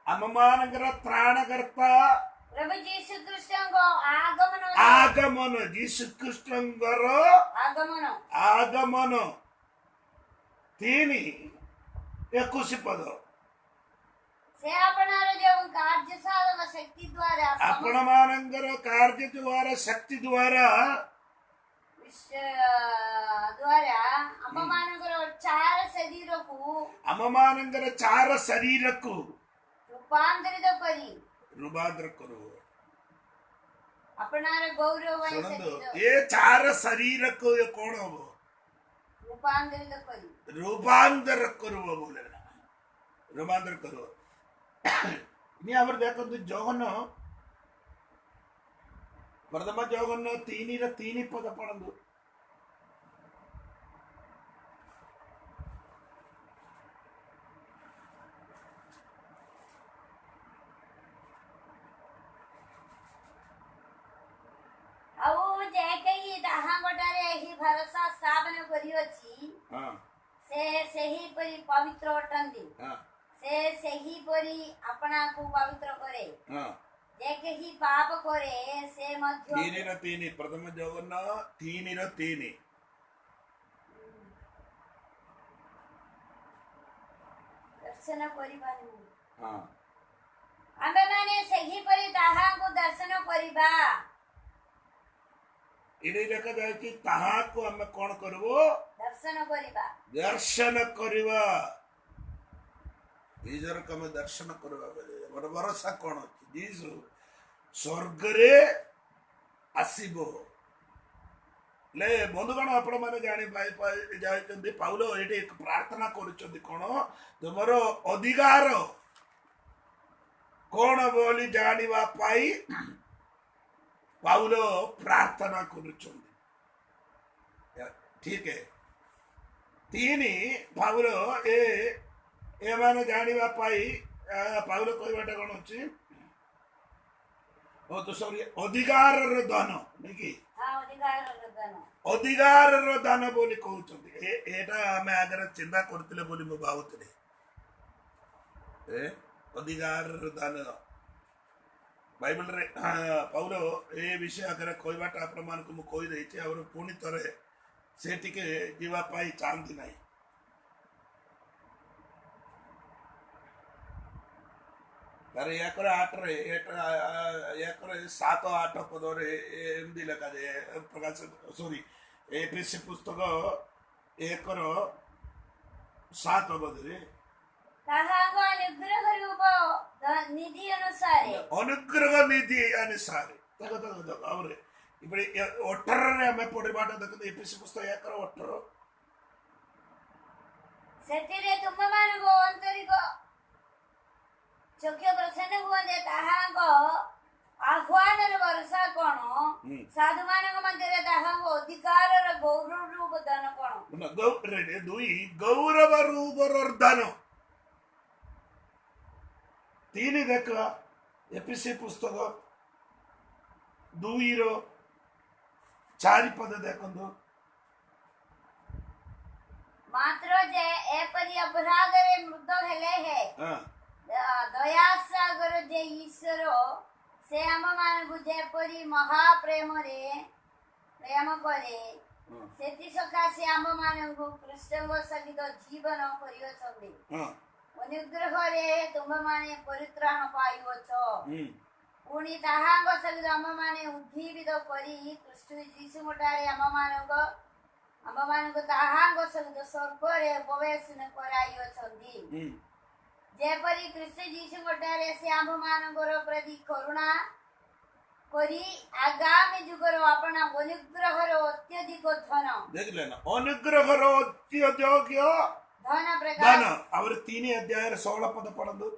आम मानकर त्राणकर्ता प्रभु यीशु कृष्ण को आगमन यीशु कृष्णंगर आगमन 3-21 पद से अपनार जो कार्य साधक शक्ति द्वारा आपण मानकर कार्य द्वारा शक्ति द्वारा द्वारा आम मानकर 4 शरीर को रूपांतरित करो अपनार गौरव ये 4 शरीर को ये कौन हो रूपांतर करो बोले रूपांतर करो देखो जगन प्रथम जगन 3 पद पढ़ु भरोसा स्थापन करियोछि से सही परि पवित्र अटंती से ही परी अपना को पवित्र करे जे कहीं पाप करे से मध्य 3 प्रथम जगन 3 दर्शन करिबानी आमे माने सही परी ताहा को दर्शन करिबा इने देखा जाए कि ताहा को हम कौन करबो दर्शन करिबा ईश्वर को हमें दर्शन करवा भरोसा कौन जीसु स्वर्ग रे आसीबो ले बंधुगण आपण माने जानी जाइछन्ती पाउलो एठी एक प्रार्थना करूछन्ती कोन तुमरो अधिकार कोन बोली जानिबा पाई पाउलो प्रार्थना करूछन्ती ठीक है तीनी पाउलो ए माने जानिबा पाई पाउलो कहबाटा कोन अछि ओ तो सॉरी अधिकार रो धन नेकी हाँ अधिकार दान अधिकार दान बोली कहते एटा आम आगे चिंता करते बोली मु भावुली अधिकार दान बाइबल रे पौलो ए विषय आगे कहवाटा आपण मान को मु कहि देछि और पुणी थरे से टिके जीवा पाई चाहती नहीं तारे याकर 8 रे 7-8 पद रे एमदी लगा दे प्रकाश सॉरी एपीसी पुस्तक 1-7 पद रे ताहांगो अनुग्रह रूप निधि अनुसार तक और इबे 18 रे हमें पढिबाटा देखते एपीसी पुस्तक 1-18 सेतिरे तुम मानगो अंतरिक चोख्य प्रसन्न हुए ताहांगो आह्वान वर्षा कोण साधु मानक मध्य ताहांगो अधिकार गौरव रूप दान कोण दुई गौरव रूप दान तीन देख एपीसी पुस्तक 2-4 पद देखो मात्र जे एपरि अपराध रे मृत हेले है दया सागर जे ईश्वर से आम मान जेपरी महाप्रेम रे प्रेम करे सेति सकाशे आम मान कृष्ण सहित जीवन करियछन्ति अनुग्रह रे तुम माने परित्राण पाइवछ पुणी ताहांग सहित आम माने उद्दीपित करी कृष्ण यीशु मटारे आम मान ताहांग सहित स्वर्ग रे प्रवेश कराइछन्ति जेपरी कृष्ण यीशु मटारे से आम मानकर प्रति करुणा करी आगामी जुगर अपना अनुग्रह अत्यधिक धन देख लेना अनुग्रह अत्यधिक धन धन प्रकाश और 3 अध्याय 16 पद पढ़ंदु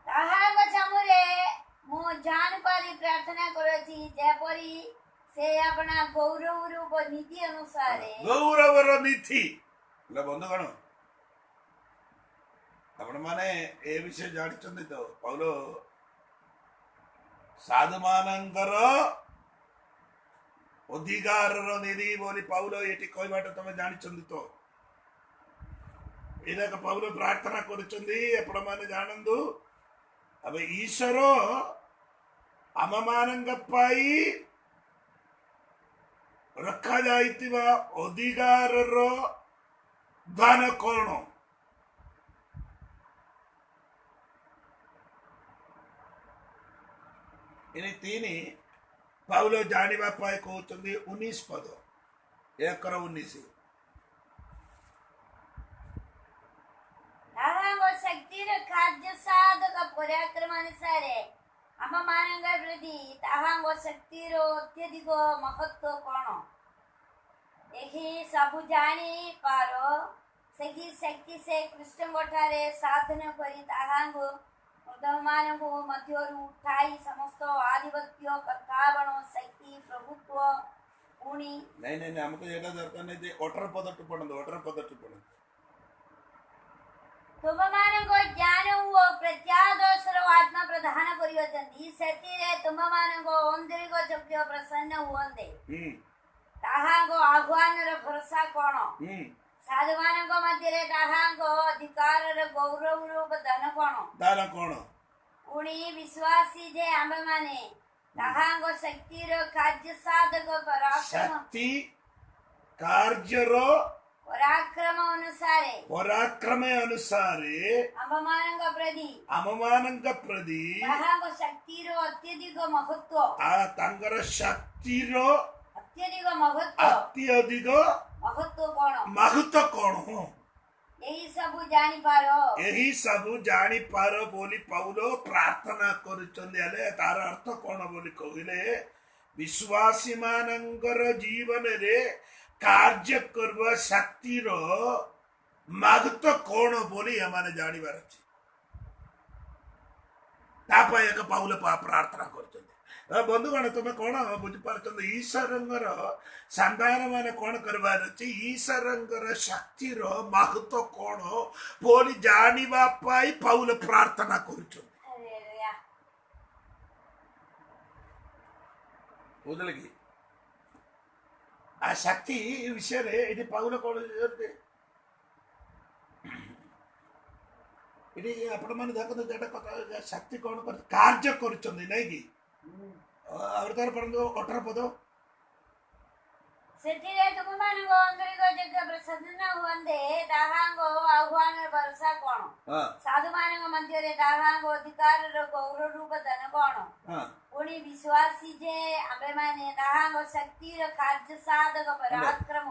ताहांग छमुरे मो जान पारी प्रार्थना करछि जेपरी से अपना गौरव रूप नीति अनुसार गौरव नीति ले बंधुगण आपण माने ए विषय जानिछन्ति तो पौलो साधु मानंकर अधिकार निधि बोली पौलो एटी कहबाटा तमे जानिछन्ति तो एदा का पौलो प्रार्थना करूछन्ति आपण माने जानंदु अब ईश्वर आम मानंग पाई रखा जाइतिबा अधिकार दान कौन इन तीन पाउलो जानिबा पाए कहउछन्ति 19 पद 1-19 ताहांग शक्ति रे कार्य साधक पराक्रम अनुसार आम मानंग प्रति ताहांग शक्ति रो अत्यधिक महत्व कोण एही सब जानी पारो सही शक्ति से कृष्ण गोठारे साधन करी ताहांग मृदमान को मध्यरु उठाई समस्त आधिपत्य कर्तावण शक्ति प्रभुत्व पुणी नहीं हमको एटा दरकार नहीं जे 18 पद टिप्पणी 18 पद टिप्पणी तुम मानको ज्ञान हुओ प्रत्यादोषर आत्मा प्रधान करियछन्ति सेतिरे तुम मानको अंतरिक चक्र प्रसन्न हुवन्ते ताहांगो आह्वान र भरोसा कोण साधु मानको मध्य ताहांगो अधिकार र गौरव रूप दान कोण पुणी विश्वासी जे आंबे माने ताहांगो शक्ति रो कार्य साधक पराक्रम शक्ति कार्य रो पराक्रम अनुसारे अममानंग प्रति ताहांगो शक्ति रो अत्यधिक महत्व तांगर शक्ति रो अत्यधिक महत्व कोण कोण यही सब जानी पारो यही सब जानी पार बोली पौलो प्रार्थना करुचंदी हेले तार अर्थ कौन बोली कहले विश्वासी मानंगर जीवन रे कार्य करवा शक्ति रो महत्व कौन बोली हमारे जानिबार अछि तापा एक पौलो प्रार्थना करुचंदी बंधुगण तुम कौन बुझीपार ईश्वर संतान मान कौन करवार अच्छे ईश्वर शक्ति महत्व कौन बोली जानिबा पाई पौल प्रार्थना कर हालेलुया बुझल कि आ शक्ति विषय रे पौल कौन आपण मैंने देखते शक्ति कौन कर कार्य कर नहीं कि तार पढ़ो 18 पद ସେଥିରେ ତୁମମାନଙ୍କ ଆନ୍ତରିକ ଯୋଗ୍ୟ ପ୍ରସାଦ ହୁଅନ୍ତେ ତାହାଙ୍କ ଆହ୍ୱାନ ଭରସା କଣ ସାଧୁମାନଙ୍କ ମଧ୍ୟରେ ତାହାଙ୍କ ଅଧିକାରର ଗୌର ରୂପ ଦାନ କଣ ପୁଣି ବିଶ୍ୱାସୀ ଯେ ଆମ୍ଭେମାନେ ତାହାଙ୍କ ଶକ୍ତିର କାର୍ଯ୍ୟ ସାଧକ ପରାକ୍ରମ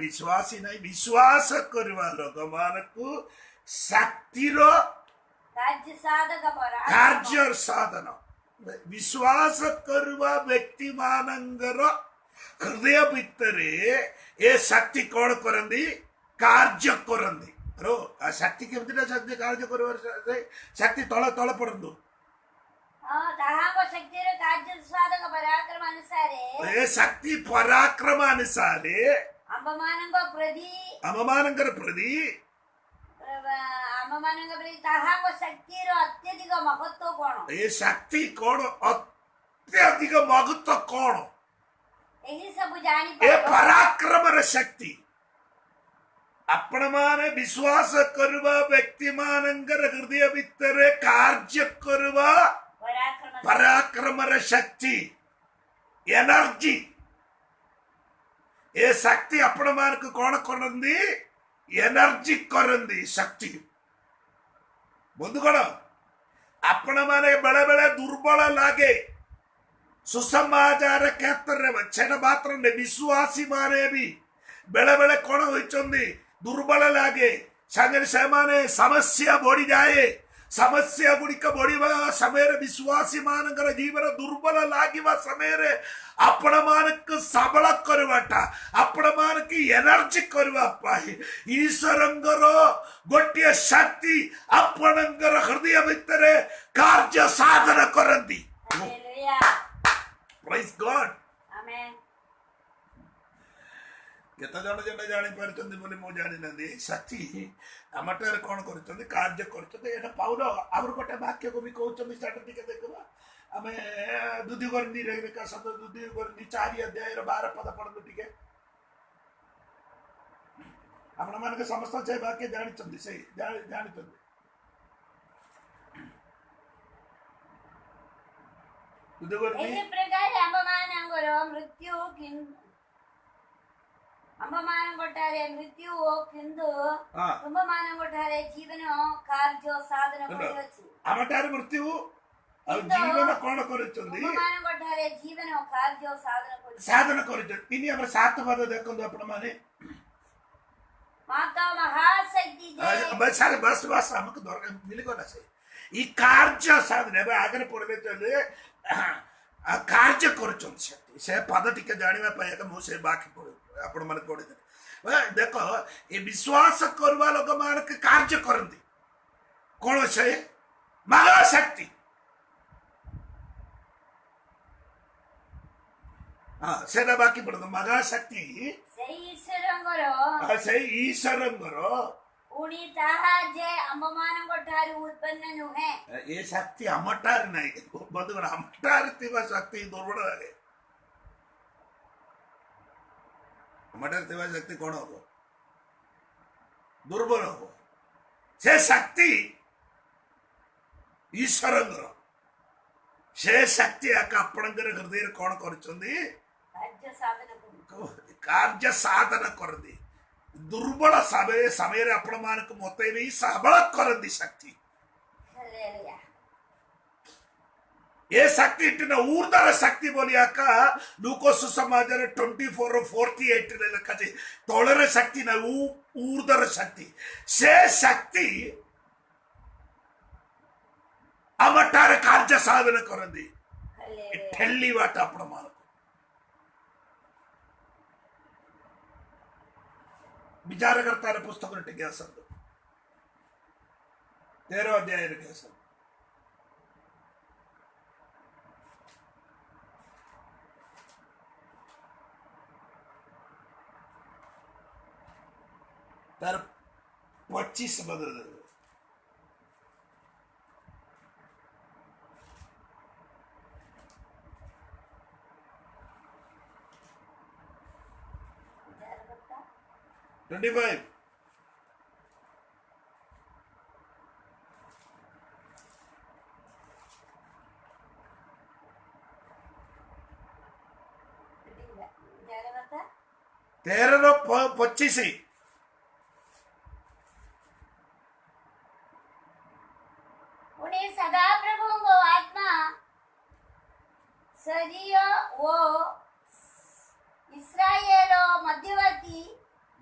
विश्वासी नहीं विश्वास करवा लोक मानकु शक्तिर କାର୍ଯ୍ୟ ସାଧକ ପରାକ୍ରମ कार्य साधन विश्वास करवा व्यक्ति मानंगर हृदय भितरे ए शक्ति कौन करंदी कार्य करंदी रो आ शक्ति केमतिटा शक्ति कार्य करवा शक्ति तळ तळ पडंदो ତାହାଙ୍କ ଶକ୍ତିର କାର୍ଯ୍ୟ ସାଧକ ପରାକ୍ରମ ଅନୁସାରେ ए शक्ति पराक्रम अनुसारे ଆମମାନଙ୍କର ପ୍ରତି ତାହାଙ୍କ ଶକ୍ତିର ଅତ୍ୟଧିକ ମହତ୍ଵ କଣ ए शक्ति कौन अत्यधिक महत्व कौन ଏହି ସବୁ ଜାଣି ए पराक्रम शक्ति आपण माने विश्वास करवा व्यक्ति मानंगर हृदय भितरे कार्य करवा पराक्रम शक्ति एनर्जी ए शक्ति आपण मान को कौन करंदी एनर्जी करंदी शक्ति बंधुगण आपण माने बेले बेले दुर्बल लागे सुसमाचार क्षेत्र मात्र विश्वासी माने भी बेले बेले कौन होइचंदी दुर्बल लागे संगे से माने समस्या बढ़ी जाए समस्या गुड़िक बढ़िया समय विश्वासी मानकर जीवन दुर्बल लगे समय आपण मानक सबल करवाटा आपण मानक एनर्जी करवाई ईश्वरंगर गोटे शक्ति आपणंगर हृदय भितर कार्य साधन करती प्रेज गॉड आमेन केते जण जेटा जानि परचंदी बोली मो जानि नदी शक्ति हमटर कोन करचंदी कार्य करचंदी एटा पाउलो आवर गोटे वाक्य को भी कहउचंदी साटा टिके देखबा हमें दुधी गोरनी रे का शब्द दुधी गोरनी 4 अध्याय रो 12 पद पढनु टिके आपण मान के समस्त छै वाक्य जानि चंदी सही जानि चंदी दुधी गोरनी ଏହି ପ୍ରକାର ଆମମାନଙ୍କର ମୃତ୍ୟୁ ଓ କିନ୍ତୁ ତୁମମାନଙ୍କଠାରେ ଜୀବନ କାର୍ଯ୍ୟ ସାଧନ କରିଅଛି ଆମଠାରେ ମୃତ୍ୟୁ ଆଉ ଜୀବନ କଣ କରୁଛନ୍ତି ତୁମମାନଙ୍କଠାରେ ଜୀବନ କାର୍ଯ୍ୟ ସାଧନ କରୁଛନ୍ତି ଇନି ଆମର 7 ପଦ ଦେଖନ୍ତୁ ଆପଣ ମାନେ माता महाशक्ति बस बस हमको दरकार मिलेगा ना से ई कार्य साधन है आगे पढ़ले चले कार्य करूछन से पद टिके जानिबा पाए के मो से बाकी पड़े आपण माने पढ़े देखो ये विश्वास करवा लोक मान के कार्य करंती कोन से महाशक्ति हां सेना बाकी पड़े महाशक्ति से ईश्वरंगर उनी ताहा जे आममानଙ୍କଠାରୁ उत्पन्न नुहे ये शक्ति हमटार नहीं बंधुगण हमटार तिवा शक्ति दुर्बल है हमटार तिवा शक्ति कौन हो दुर्बल हो से शक्ति ईश्वरंगर से शक्ति आका आपणकर हृदय कौन करचंदी कार्य साधन कर दी दुर्बल समय आपण मानक मते भी सबल कर दी शक्ति ए शक्ति इट्टिन ऊर्धर शक्ति बोलिया लूको सुसमाचार 24:48 लिखा तोलर शक्ति ना ऊर्धर शक्ति से शक्ति अमटार कार्य साधन करंदी ठेली वाट आपण मान विचार करता पुस्तक टिके 13 अध्याय के तार 25 बदल ट्वेंटी फाइव तेरह 25 उन्हें सदा प्रभु वो आत्मा शरीर वो इस्राएल मध्यवर्ती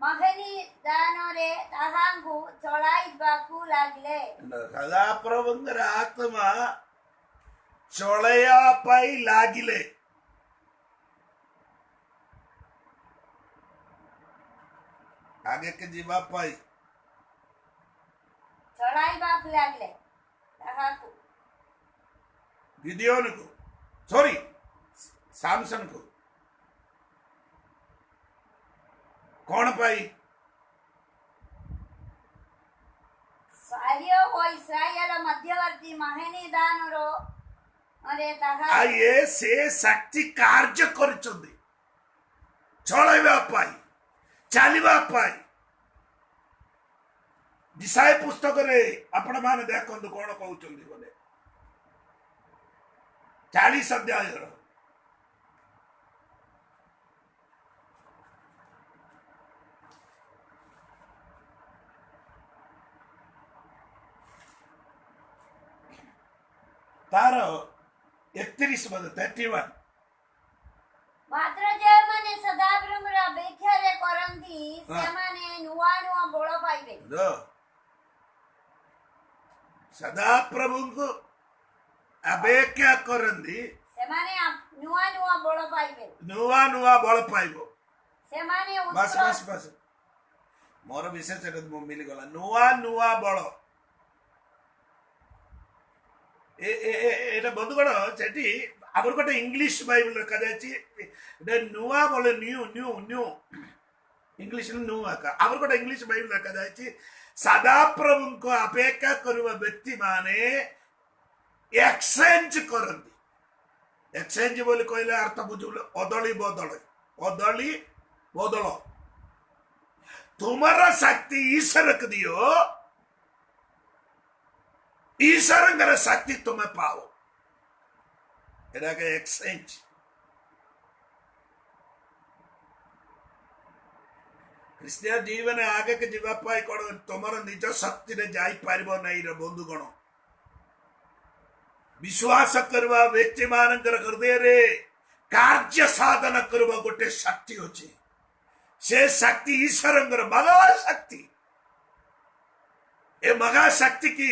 मगनी दानोरे ताहांगु चढ़ाइबाकू लागले सदा प्रभुंगर आत्मा चढ़या पाई लागिले आगे के जीवा पाई चढ़ाइबाकू लागले ताहांगु गिदियोन को सॉरी सैमसन को कौन पाई सारियो वो इस्राएल मध्यवर्ती मगनी दानोरो अरे ताहा ये से शक्ति कार्य करिचंदी चलैबा पाई चलिबा पाई दिशाय पुस्तक रे आपण माने देखंतु कोन कहउचंदी बोले 40 अध्याय रो तार 31 बद 31 मात्र जे माने सदाब्रह्मरा बेख्याले करंती से माने नुवा नुवा बळ पाइबे जो सदा प्रभु को अपेक्षा करंदी से माने नुवा नुवा बळ पाइबे नुआ नुआ बल पाइबो से माने बस बस बस मोर विशेष मो मिली गला नुआ नुआ बल एटा बंधुगण सेठी आबर गोटे इंग्लिश बाइबल लिखा जाए नुआ बोले न्यू न्यू न्यू इंग्लिश नुआ का आबर गोटे इंग्लिश बाइबल लिखा जाए सदा प्रभु को अपेक्षा करवा व्यक्ति माने एक्सचेंज करती एक्सचेंज बोले कहले अर्थ बुझुले अदली बदल अदली बदल तुम्हारा शक्ति ईश्वर को दियो ईश्वर शक्ति तुम्हें पाओ एटा के एक्सचेंज क्रिस्टियन जीवन आगे के जीवा पाई कौन तुमर निज शक्ति रे जाई पारिबो नहीं रे बंधुगण विश्वास करवा व्यक्ति मानकर हृदय रे कार्य साधन करवा गोटे शक्ति होची से शक्ति ईश्वरंगर मगा शक्ति ए मगा शक्ति की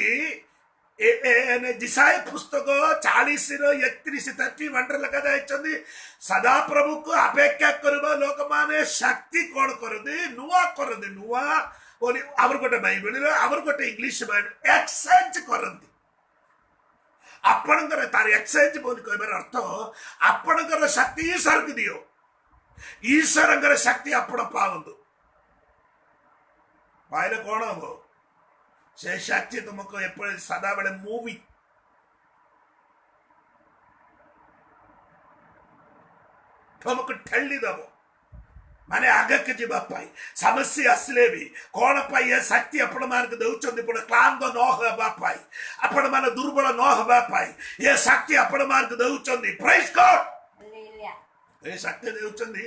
दिशाय पुस्तक 40:31-31 लिखा जाए सदा प्रभु को अपेक्षा करवा लोक माने शक्ति कौन करदे नुआ करदे नुआ बोली आबर गोटे बाइबल आबर गोटे इंग्लिश बाइबल एक्सचेंज करंती आपणकर तार एक्सचेंज बोली कहबार अर्थ आपणकर शक्ति ईश्वर को दियो ईश्वरंकर शक्ति आपण पावंतु पाइले कौन हम से शक्ति तुमको एपड़े सदा बड़े मूवी तुमको ठेली दबो माने आगे के जीवा पाई समस्या आसले भी कौन पाई ये शक्ति आपण मान के दउचंदी पण क्लांत न होबा पाई आपण मान दुर्बल न होबा पाई ये शक्ति आपण मान के दउचंदी प्रेज गॉड हालेलुया ये शक्ति दउचंदी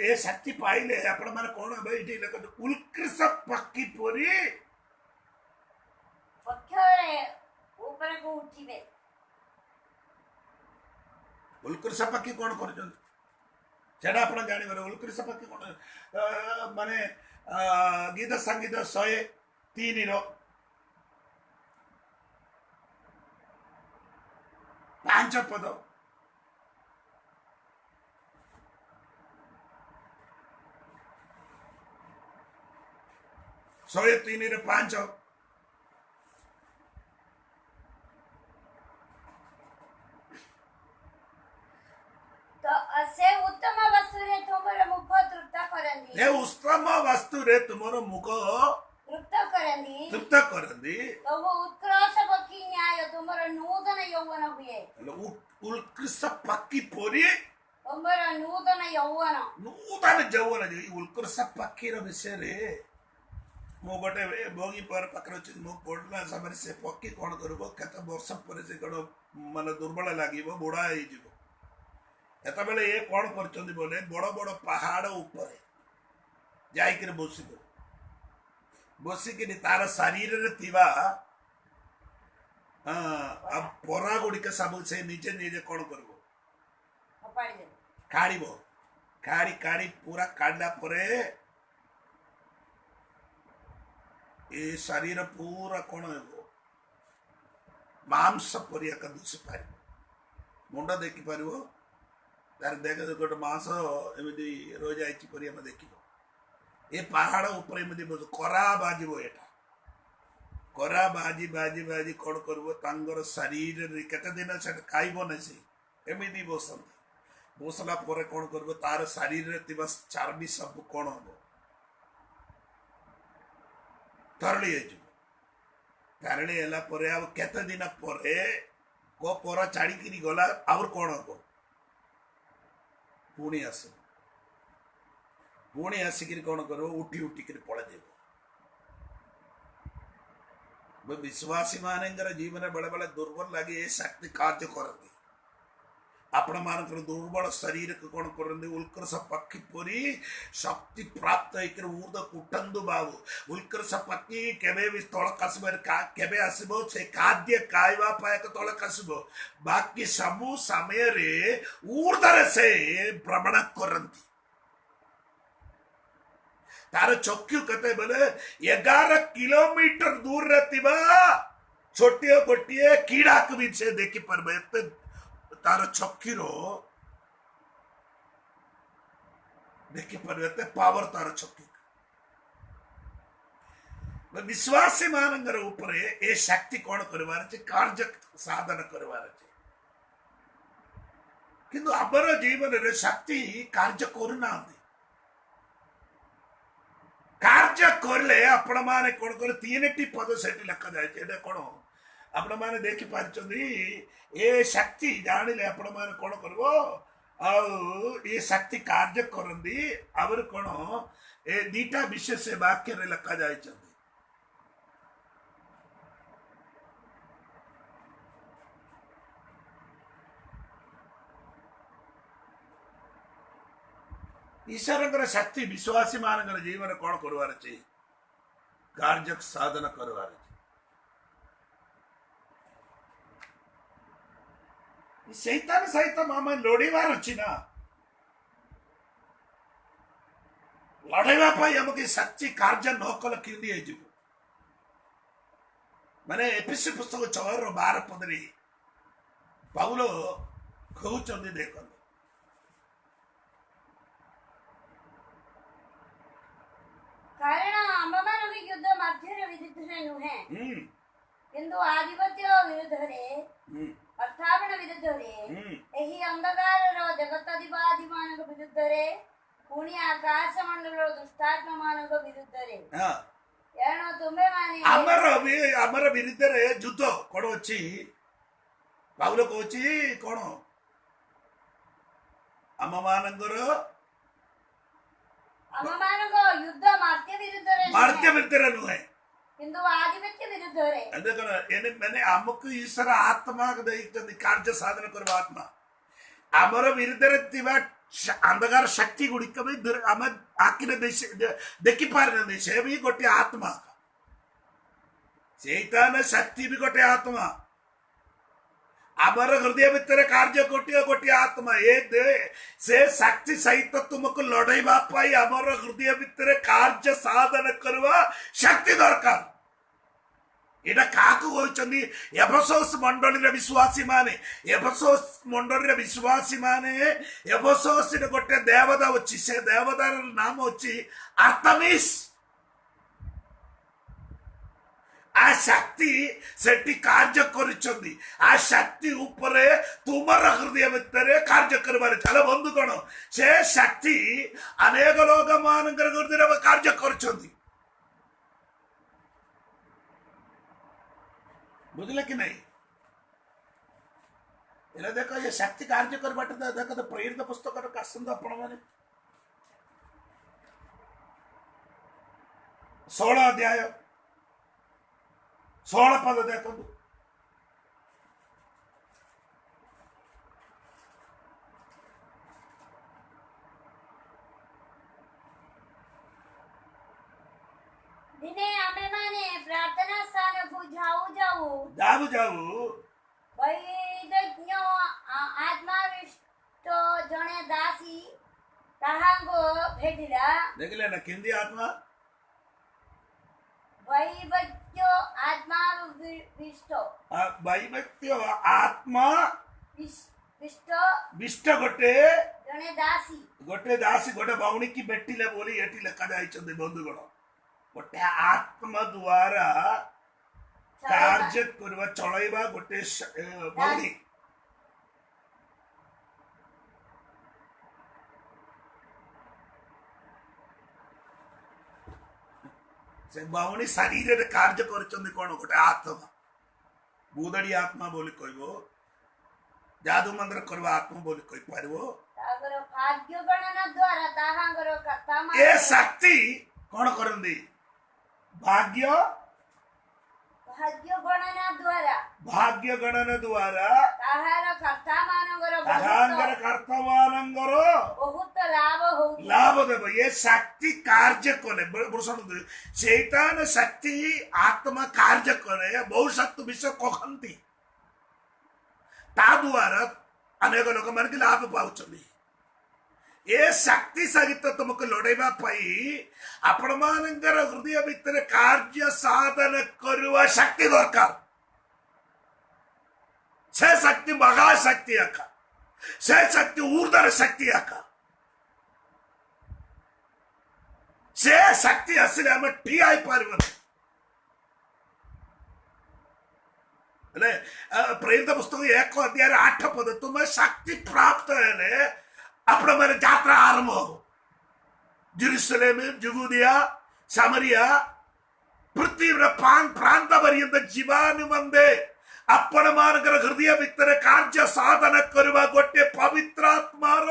ये शक्ति पाइले आपण मान कोन भाई इठी लक उल्कृष्ट पक्की पूरी पक्षरे ऊपर को उठिबे ଉଲ୍କୃଷ ପାଖି କଣ କରୁଛନ୍ତି ସେଟା ଆପଣ ଜାଣିପାରିବେ। ଉଲ୍କୃଷ ପାଖି କଣ ମାନେ ଗୀତ ସଙ୍ଗୀତ 103ର 5 ପଦ। ଶହେ 3ରେ 5। ତ ସେ ଉତ୍ତମ ବସ୍ତୁରେ ତୁମର ମୁଖ ତୃପ୍ତ କରନ୍ତି ଏ ଉତ୍ତମ ବସ୍ତୁରେ ତୁମର ମୁଖ ତୃପ୍ତ କରନ୍ତି ତୃପ୍ତ କରନ୍ତି। ସବୁ ଉତ୍କର୍ଷ ପକ୍ଷୀ ନ୍ୟାୟ ତୁମର ନୂତନ ଯୌବନ ହୁଏ। ଉତ୍କୃଷ ପାଖି ପରି ତୁମର ନୂତନ ଯୌବନ। ନୂତନ ଯୌବନ। ଉତ୍କୃଷ ପାଖିର ବିଷୟରେ ମୁଁ ଗୋଟେ ବଗି ପରେ ପାଖରେ ଅଛି। ମୁଁ ପଢିଲା ସମୟରେ ସେ ପକ୍ଷୀ କଣ କରିବ କେତେ ବର୍ଷ ପରେ ସେ କଣ ମାନେ ଦୁର୍ବଳ ଲାଗିବ, ବୁଢା ହେଇଯିବ। ଏତେବେଳେ ଏ କଣ କରିଛନ୍ତି ବୋଲେ ବଡ ବଡ ପାହାଡ ଉପରେ ଯାଇକିରି ବସିକିରି ତାର ଶରୀରରେ ଥିବା ପରା ଗୁଡିକ ସବୁ ସେ ନିଜେ ନିଜେ କଣ କରିବ କାଢିବ। କାଢି ପୁରା କାଢିଲା ପରେ ଏ ଶରୀର ପୁରା କଣ ହେବ ମାଂସ ପରିକା ଦିଶି ପାରିବ। ମୁଣ୍ଡ ଦେଖିପାରିବ, ତାର ଦେଖ ଗୋଟେ ମାଂସ ଏମିତି ରହିଯାଇଛି ପରି ଆମେ ଦେଖିବ। ଏ ପାହାଡ ଉପରେ ଏମିତି କରା ବାଜିବ। ଏଟା କରା ବାଜି କଣ କରିବ ତାଙ୍କର ଶରୀରରେ କେତେ ଦିନ ସେଟା ଖାଇବ ନାହିଁ। ସେ ଏମିତି ବସନ୍ତି। ବସିଲା ପରେ କଣ କରିବ ତାର ଶରୀରରେ ଥିବା ଚର୍ବି ସବୁ କଣ ହବ ତରଳି ହେଇଯିବ। ତରଳି ହେଲା ପରେ ଆଉ କେତେ ଦିନ ପରେ ପର ଛାଡିକିରି ଗଲା ଆଉ କଣ ହବ ପୁଣି ଆସିବ। ପୁଣି ଆସିକିରି କଣ କରିବ ଉଠିକିରି ପଳେଇଯିବ। ବିଶ୍ୱାସୀ ମାନଙ୍କର ଜୀବନ ବେଳେ ବେଳେ ଦୁର୍ବଳ ଲାଗି ଏ ଶକ୍ତି କାର୍ଯ୍ୟ କରନ୍ତି। ଆପଣ ମାନଙ୍କର ଦୁର୍ବଳ ଶରୀରକୁ କଣ କରନ୍ତି ଉତ୍କର୍ଷ ପକ୍ଷୀ ପରି ଶକ୍ତି ପ୍ରାପ୍ତ ହେଇକିରି ଉର୍ଦ୍ଧ୍ୱକୁ ଉଠନ୍ତୁ ବାବୁ। ଉତ୍କର୍ଷ ପକ୍ଷୀ କେବେ ବି ତଳକୁ ଆସିବ କେବେ ଆସିବ ସେ ଖାଦ୍ୟ ଖାଇବା ପାଇଁ ତଳକୁ ଆସିବ। ବାକି ସବୁ ସମୟରେ ଉର୍ଦ୍ଧ୍ୱରେ ସେ ଭ୍ରମଣ କରନ୍ତି। ତାର ଚକ୍ଷୁ କେତେବେଳେ 11 କିଲୋମିଟର ଦୂରରେ ଥିବା ଛୋଟିଆ ଗୋଟିଏ କୀଡ଼ାକୁ ବି ସେ ଦେଖିପାରିବ। ଏତେ ତାର ଚକ୍ଷୁର ଦେଖିପାରିବ, ଏତେ ପାୱାର ତାର ଚକ୍ଷୁ। ବିଶ୍ୱାସୀ ମାନଙ୍କର ଉପରେ ଏ ଶକ୍ତି କଣ କରିବାର ଅଛି କାର୍ଯ୍ୟ ସାଧନ କରିବାର ଅଛି। କିନ୍ତୁ ଆମର ଜୀବନରେ ଶକ୍ତି କାର୍ଯ୍ୟ କରୁନାହାନ୍ତି। କାର୍ଯ୍ୟ କଲେ ଆପଣ ମାନେ କଣ କରେ 3ଟି ପଦ ସେଠି ଲେଖାଯାଇଛି। ଏଟା କଣ ଆପଣ ମାନେ ଦେଖିପାରିଛନ୍ତି। ଏ ଶକ୍ତି ଜାଣିଲେ ଆପଣ ମାନେ କଣ କରିବ ଆଉ ଏ ଶକ୍ତି କାର୍ଯ୍ୟ କରନ୍ତି। ଆହୁରି କଣ ଏ 2ଟା ବିଶେଷ ବାକ୍ୟରେ ଲେଖାଯାଇଛନ୍ତି। ଈଶ୍ୱରଙ୍କର ଶକ୍ତି ବିଶ୍ୱାସୀ ମାନଙ୍କର ଜୀବନ କଣ କରିବାର ଅଛି କାର୍ଯ୍ୟ ସାଧନ କରିବାର ଅଛି। ଶୈତାନ ସହିତ ଆମେ ଲଢିବାର ଅଛି ନା। ଲଢେଇବା ପାଇଁ ଆମକୁ ଶକ୍ତି କାର୍ଯ୍ୟ ନ କଲେ କେମିତି ହେଇଯିବ। ମାନେ ଏଫେସୀ ପୁସ୍ତକ 6:12 ପଦରେ ପାଉଲ କହୁଛନ୍ତି ଦେଖନ୍ତୁ କାରଣ ଆମମାନଙ୍କ ଯୁଦ୍ଧ ମଧ୍ୟରେ ବିରୁଦ୍ଧରେ ନୁହେଁ କିନ୍ତୁ ଆଧିପତ୍ୟ ବିରୁଦ୍ଧରେ ଅର୍ଥାବଣ ବିରୁଦ୍ଧରେ ଏହି ଅନ୍ଧକାରର ଜଗତାଧିପତି ମାନଙ୍କ ବିରୁଦ୍ଧରେ ପୁଣି ଆକାଶ ମଣ୍ଡଳର ଦୁଷ୍ଟାତ୍ମା ମାନଙ୍କ ବିରୁଦ୍ଧରେ। ଏଣୁ ତୁମେ ମାନେ ଆମର ବିରୁଦ୍ଧରେ ଯୁଦ୍ଧ କଣ ଅଛି ପାଉଲ କହୁଛି କଣ ଆମ ମାନଙ୍କର ଯୁଦ୍ଧ ମାର୍ତ୍ୟ ବିରୁଦ୍ଧରେ ନୁହେଁ କିନ୍ତୁ ଆଧିପତ୍ୟ ବିରୁଦ୍ଧରେ। ମାନେ ଆମକୁ ଈଶ୍ୱର ଆତ୍ମା ଦେଇଛନ୍ତି କାର୍ଯ୍ୟ ସାଧନ କରିବା ଆତ୍ମା। ଆମର ବିରୁଦ୍ଧରେ ଥିବା ଅନ୍ଧକାର ଶକ୍ତି ଗୁଡିକ ବି ଆମେ ଆଖିରେ ଦେଖିପାରିନାହାନ୍ତି। ସେ ବି ଗୋଟେ ଆତ୍ମା। ଶୈତାନ ଶକ୍ତି ବି ଗୋଟେ ଆତ୍ମା। आमर हृदय भितर कार्य गोटे गोटे आत्मा ए दे से शक्ति सहित तुमको लड़ाइबा पाई आमर हृदय भितर कार्य साधन करवा शक्ति दरकार एटा काकु होइचंदी एफेसस मंडली रे विश्वासी माने एफेसस मंडली रे विश्वासी माने एफेसस रे गोटे देवता अछि से देवतार नाम अछि आर्तेमिस आ शक्ति सेठी कार्य करिचंदी आ शक्ति ऊपर तुमर हृदय भितर कार्य करबार चलो बंधु कोन से शक्ति अनेक लोक मानकर हृदय कार्य करचंदी बुझले कि नहीं एला देखो ये शक्ति कार्य करबाटे देखो तो प्रेरित पुस्तक रो कासंद आपण माने 16 अध्याय 16 पद देखो दिने आमे माने प्रार्थना स्थान को जाऊ जाऊ वैदज्ञ आत्माविष्ट जने दासी ताहांगो भेटिला देखले ना किंदी आत्मा वैवज्ञ आत्माविष्ट वैवज्ञ आत्मा विष्ट विष्ट गोटे जने दासी गोटे बाउणी की बेटिले बोली एटी लेखा जाइछन्ते बंधुगण गोटे आत्मा द्वारा कार्य करवा चलैबा गोटे बाउणी से बाउणी शरीर रे कार्य करचन्ते कोन गोटे आत्मा बुदड़ी आत्मा बोली कहबो जादू मंत्र करवा आत्मा बोली कहि पारबो तागर भाग्य गणना द्वारा ताहांगर कर्ता मान ए शक्ति कोन करंदी भाग्य गणना द्वारा ताहार कर्ता मानंगर बहुत लाभ देव ये शक्ति कार्य करे सुन शैतान शक्ति आत्मा कार्य करे बहुत शक्ति विषय कहती ता द्वारा अनेक लोक मान लाभ पाउछन्ती ये शक्ति सहित तुमको लड़ाइबा पाई आपण मानकर हृदय भितर कार्य साधन करवा शक्ति दरकार से शक्ति महाशक्ति आका से शक्ति ऊर्धर शक्ति आका से शक्ति असले हम ठिया पारबन प्रेरित पुस्तक 1 अध्याय 8 पद तुम्हें शक्ति प्राप्त है अपने मेरे यात्रा आरंभ हो जेरूसलेम जुगुदिया सामरिया पृथ्वी प्रांत पर्यंत जीवान मंदे आपण मानकर हृदय भितर कार्य साधन करवा गोटे पवित्र आत्मार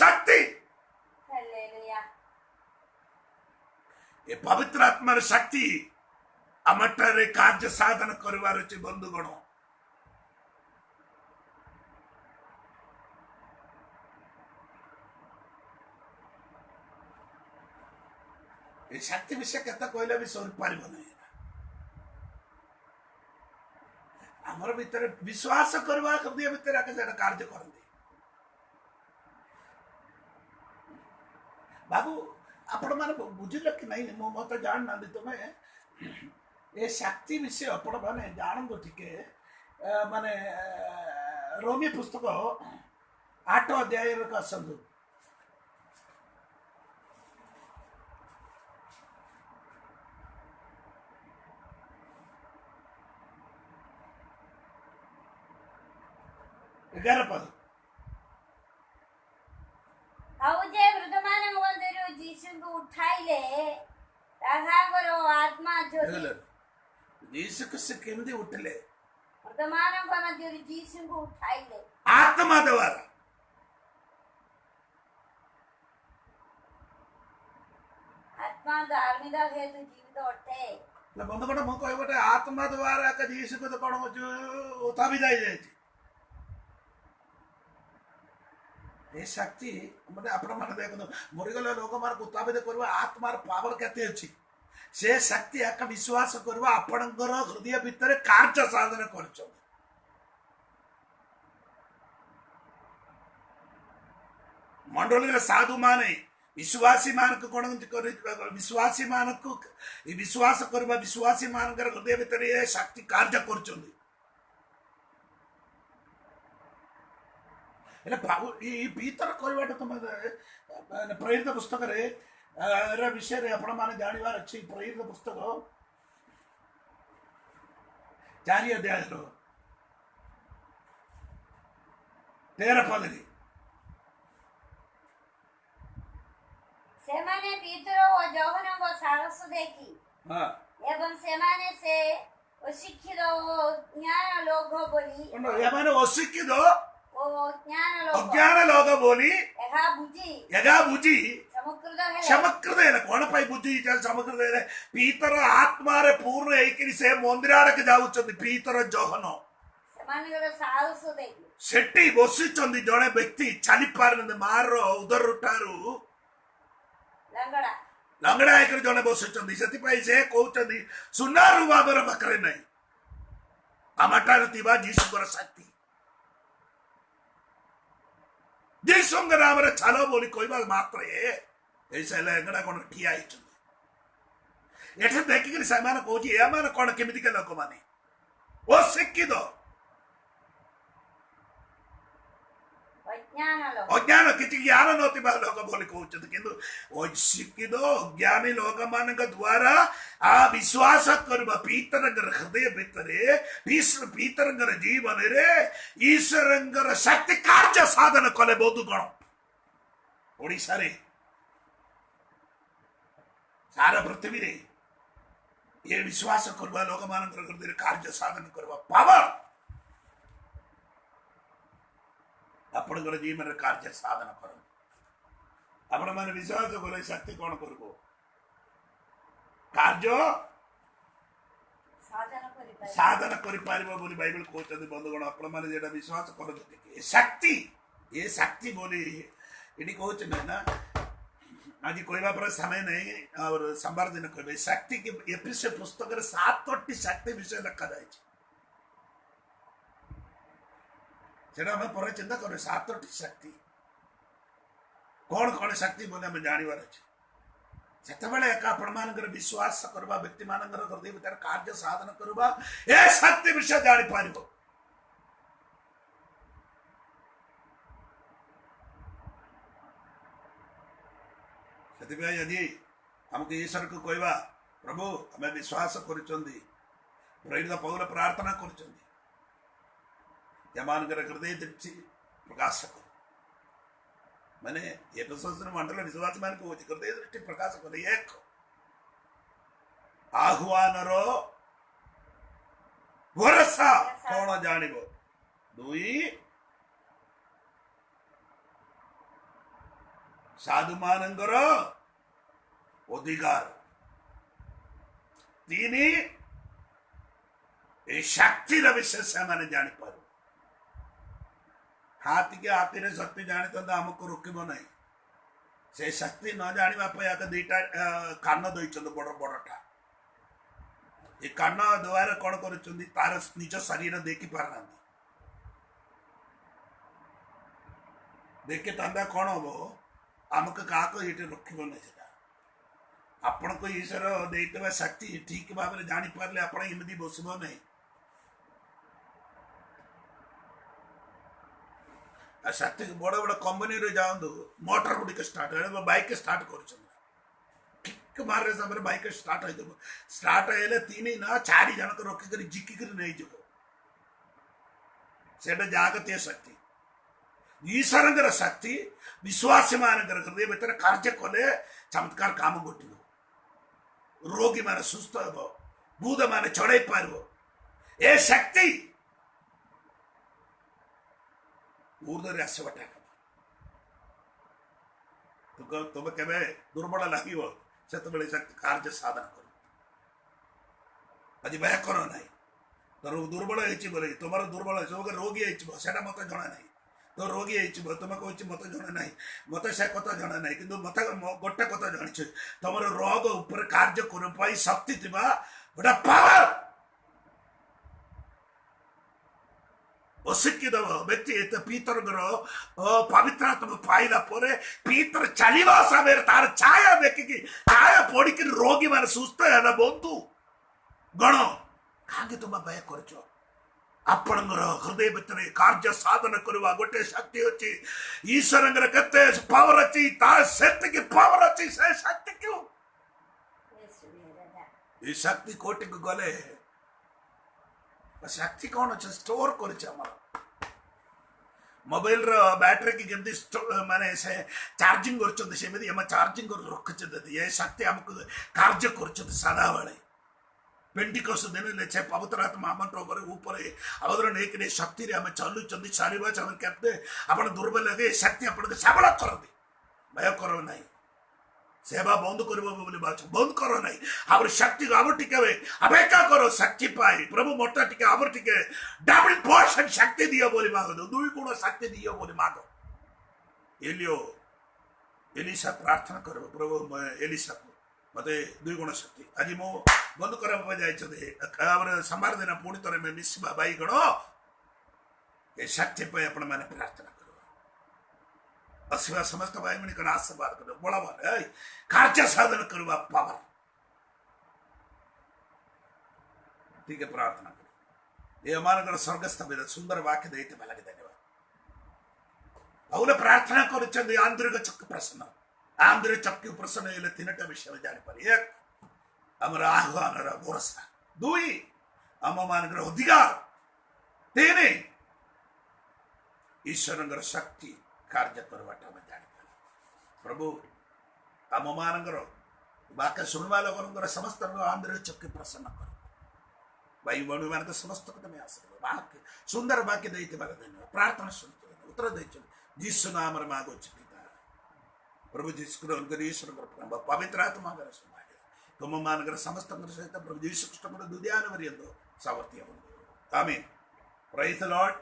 शक्ति ये पवित्र आत्मार शक्ति अमटर कार्य साधन करवार अछि बंधुगण ये शक्ति विषय कहता कहले भी सर पारिब नहीं हमर भीतर विश्वास करवा हृदय भीतर आके जेटा कार्य करंदी बाबू आपण माने बुझिल कि नहीं मो मत जान ना तुमे ये शक्ति विषय आपण माने जान दो ठीके माने रोमी पुस्तक 8 अध्याय रे का संदू 11 पद जे वृद्धमान वंदरु जीसु को उठाइले ताहागर आत्मा जो जीसु को केंदी उठले वृद्धमान वंदरु जीसु को उठाइले आत्मा द्वारा आत्मा धार्मिक हेतु जीवित अटे बंधुगण मो कहबटे आत्मा द्वारा का जीसु को तो कोन उठा भी जाई जाय ये शक्ति माने आपण माने देखो मरिगले लोक मार उताबित करबा आत्मार पावर केते अछि से शक्ति आका विश्वास करबा आपणकर हृदय भीतर कार्य साधन करछ मंडल साधु माने विश्वासी मान को कौन विश्वासी मान को विश्वास करवा विश्वासी मान हृदय भितर ये शक्ति कार्य कर भीतर करवाटा तुम प्रेरित पुस्तक विषय आपण मैंने जानवर अच्छी प्रेरित पुस्तक 4 अध्याय 13 पद सेमाने पीतरो व जौहन व साहस देखी एवं सेमाने से अशिक्षित व ज्ञान लोग बोली एमाने अशिक्षित ओ अज्ञान लोग बोली यगा बुझी क्षमकृत है कौन पाई बुद्धि क्षमकृत पीतर आत्मारे पूर्ण है से मंदिर के जाऊँ पीतर जौहन सेठी बसी जड़े व्यक्ति चली पार मार उदर ठारू लंगड़ा एक जड़े बसी से कहते सुना रुबाबर पाखे नहीं आमठार जीशुकर शक्ति जीशुंग नाम चलो बोली कहवा मात्र ऐसा लंगड़ा कौन ठिया एठे देखिक से कहूँ कौन केमी के लोक मैंने वो शिक्षित अज्ञान किसी ज्ञान नथिबा लोक बोली कहते किंतु शिक्षित ज्ञानी लोक मान द्वारा आ विश्वास करबा पीतरंगर हृदय भितर पीतरंगर जीवन रे ईश्वरंगर शक्ति कार्य साधन कले बहुत गण ओडिशा रे सारा पृथ्वी रे ये विश्वास करबा लोक मान हृदय कार्य साधन करबा पावर आपण जीवन कार्य साधन कर आपण मैंने विश्वास कले शक्ति कौन कर कार्य साधन कर बाइबल कहते बंधुगण आपण मैंने जेटा विश्वास कर शक्ति ये शक्ति बोली ये कहते ना आज कहवा पर समय नहीं और सोमवार दिन कह शक्ति की एपीसी पुस्तक 7टी शक्ति विषय लिखा जाए पर चिंता कर 7टी शक्ति कौन कौन शक्ति बोले हमें जानवर अच्छे से विश्वास करवा व्यक्ति मान हृदय भीतर कार्य साधन करवा ए शक्ति विषय जानी पार यदि हमको ईश्वर को कहवा प्रभु हमें विश्वास कर पौल प्रार्थना कर हृदय दृष्टि प्रकाश कर मैंने मंडल विश्वास मान को हृदय दृष्टि प्रकाश कर एक आह्वान भरोसा कौन जान 2 साधु मानंगर अधिकार 3 शक्ति विषय से मैंने जानी पार हाथी के हाथी रे शक्ति जानी तो आमको रोकब ना से शक्ति न जाना 2टा कान दे बड़ बड़टा ये कान द्वारा कौन कर तार निज शरीर देखी पारना देखी था कौन हम आमको क्या रोकब ना आपण को ईश्वर देते शक्ति ठीक भाव में जापारे आप बसब नहीं शक्ति बड़ बड़ कंपनी रे जाऊँ मोटर गुड़िक स्टार्ट बाइक स्टार्ट कर मारे समय बाइक स्टार्ट हो स्टार्ट है 3 ना 4 जन को रखिक जिकिक नहीं से जागतीय शक्ति ईश्वर शक्ति विश्वास मान हृदय भीतर कार्य कले चमत्कार काम गोटे रोगी मान सुस्थ हे भूत मान चढ़ई पार ए शक्ति ऊर्धरे आसवाटा तुम के दुर्बल लगे से कार्य साधन कर आज भय कर ना तोर दुर्बल बोले तुम दुर्बल रोगी है मत जना ना तो रोगी है तुम कह मत जना ना मत से कथा जना ना कि मत गोटे कथा जानी तुम रोग उपर कार्य कर शक्ति थी गोटे पावर ଅଶିକ୍ଷିତ ବ୍ୟକ୍ତି ଏତେ ପିତରଙ୍କର ପବିତ୍ର ଆତ୍ମା ପାଇଲା ପରେ ପିତର ଚାଲିବା ସମୟରେ ତାର ଛାୟା ଦେଖିକି ଛାୟା ପଡିକି ରୋଗୀ ମାନେ ସୁସ୍ଥ ହେଲା। ବନ୍ଧୁ ଗଣ କାହିଁକି ତୁମେ ବ୍ୟୟ କରୁଛ? ଆପଣଙ୍କର ହୃଦୟ ଭିତରେ କାର୍ଯ୍ୟ ସାଧନ କରିବା ଗୋଟେ ଶକ୍ତି ଅଛି। ଈଶ୍ୱରଙ୍କର କେତେ ପାୱାର ଅଛି, ତାର ସେତିକି ପାୱାର ଅଛି। ସେ ଶକ୍ତିକୁ ଏ ଶକ୍ତି କୋଟିକୁ ଗଲେ ଶକ୍ତି କଣ ଅଛି? ଷ୍ଟୋର କରିছে ଆମର ମୋବାଇଲ ର ବ୍ୟାଟେରୀ କି ଯେମିତି ମାନେ ସେ ଚାର୍ଜିଂ କରୁଛନ୍ତି ସେମିତି ଆମେ ଚାର୍ଜିଂ କରି ରଖିଛନ୍ତି। ଏ ଶକ୍ତି ଆମକୁ କାର୍ଯ୍ୟ କରୁଛନ୍ତି ସଦାବେଳେ। ପେଣ୍ଟିକୋସ୍ତ ଦିନରେ ସେ ପବିତ୍ର ଆତ୍ମା ଆମ ଉପରେ ଆବଦ୍ର ନେଇକି ଶକ୍ତିରେ ଆମେ ଚାଲୁଛନ୍ତି। ଚାଲିବା ସମୟରେ କେତେ ଆପଣ ଦୁର୍ବଳ ଲାଗେ, ଶକ୍ତି ଆପଣଙ୍କୁ ସବଳ କରନ୍ତି। ଭୟ କର ନାହିଁ, ସେବା ବନ୍ଦ କରିବ ବୋଲି ଭାବୁଛ, ବନ୍ଦ କର ନାହିଁ। ଆହୁରି ଶକ୍ତି ଆହୁରି ଟିକେ ଅପେକ୍ଷା କର ଶକ୍ତି ପାଇ। ପ୍ରଭୁ ମୋତେ ଟିକେ ଆହୁରି ଟିକେ ଡବଲ ପର୍ସେଣ୍ଟ ଶକ୍ତି ଦିଅ ବୋଲି ମାଗ, 2 ଗୁଣ ଶକ୍ତି ଦିଅ ବୋଲି ମାଗ। ଏଲିସା ପ୍ରାର୍ଥନା କରିବ, ପ୍ରଭୁ ଏଲିସାକୁ ମତେ 2 ଗୁଣ ଶକ୍ତି। ଆଜି ମୁଁ ବନ୍ଦ କରିବା ପାଇଁ ଯାଇଛନ୍ତି ସୋମବାର ଦିନ ପୁଣି ଥରେ ମିଶିବା ଭାଇ ଗଣ। ଏ ଶକ୍ତି ପାଇଁ ଆପଣ ମାନେ ପ୍ରାର୍ଥନା କରିବ। ଆସିବା ସମସ୍ତ ଭାଇ ମାନଙ୍କର ଆଶୀର୍ବାଦ କରିବ। ବଳବାନ କାର୍ଯ୍ୟ ସାଧନ କରିବା ପାୱାର ଟିକେ ପ୍ରାର୍ଥନା କରିବ। ଏ ଏମାନଙ୍କର ସ୍ୱର୍ଗସ୍ଥ ବିଦ ସୁନ୍ଦର ବାକ୍ୟ ଦେଇଥିବା ଲାଗି ଧନ୍ୟବାଦ। ଆଉ ପ୍ରାର୍ଥନା କରୁଛନ୍ତି ଆନ୍ତରିକ ଚକ୍ଷୁ ପ୍ରସନ୍ନ। ଆନ୍ତରିକ ଚକ୍ଷୁ ପ୍ରସନ୍ନ ହେଲେ 3ଟା ବିଷୟ ଜାଣିପାରି। 1 ଆମର ଆହ୍ୱାନର ଭରସା, 2 ଆମ ମାନଙ୍କର ଅଧିକାର, 3 ଈଶ୍ୱରଙ୍କର ଶକ୍ତି କାର୍ଯ୍ୟ କରିବାଟା ଆମେ ଜାଣିପାରିବା। ପ୍ରଭୁ ଆମ ମାନଙ୍କର ବାକ୍ୟ ଶୁଣିବା ଲୋକଙ୍କର ସମସ୍ତଙ୍କ ଆନ୍ତରିକ ଚକ୍ଷୁ ପ୍ରସନ୍ନ କର। ଭାଇ ଭଉଣୀ ମାନଙ୍କ ସମସ୍ତଙ୍କୁ ତମେ ଆଶୀର୍ବାଦ ବାକ୍ୟ ସୁନ୍ଦର ବାକ୍ୟ ଦେଇଥିବାର ଧନ୍ୟବାଦ। ପ୍ରାର୍ଥନା ଶୁଣୁଛନ୍ତି, ଉତ୍ତର ଦେଇଛନ୍ତି। ଯୀଶୁ ନାମରେ ମାଗୁଛି ପିତା। ପ୍ରଭୁ ଯୀଶୁଙ୍କର ଈଶ୍ୱରଙ୍କର ପ୍ରେମ ପବିତ୍ର ଆତ୍ମାଙ୍କର ସମାଜ ତୁମ ମାନଙ୍କର ସମସ୍ତଙ୍କର ସହିତ ପ୍ରଭୁ ଯୀଶୁ ଖ୍ରୀଷ୍ଟଙ୍କର ଦୁଦିଆନ ପର୍ଯ୍ୟନ୍ତ ସାମର୍ଥ୍ୟ ହୁଅନ୍ତୁ। ଆମେନ୍। ପ୍ରେଜ୍ ଦ ଲର୍ଡ।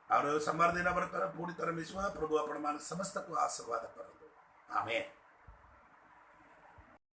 और सोमवार दिन पुणी थर मिसवा। प्रभु आपण मान समस्त को आशीर्वाद करतु। आमेन।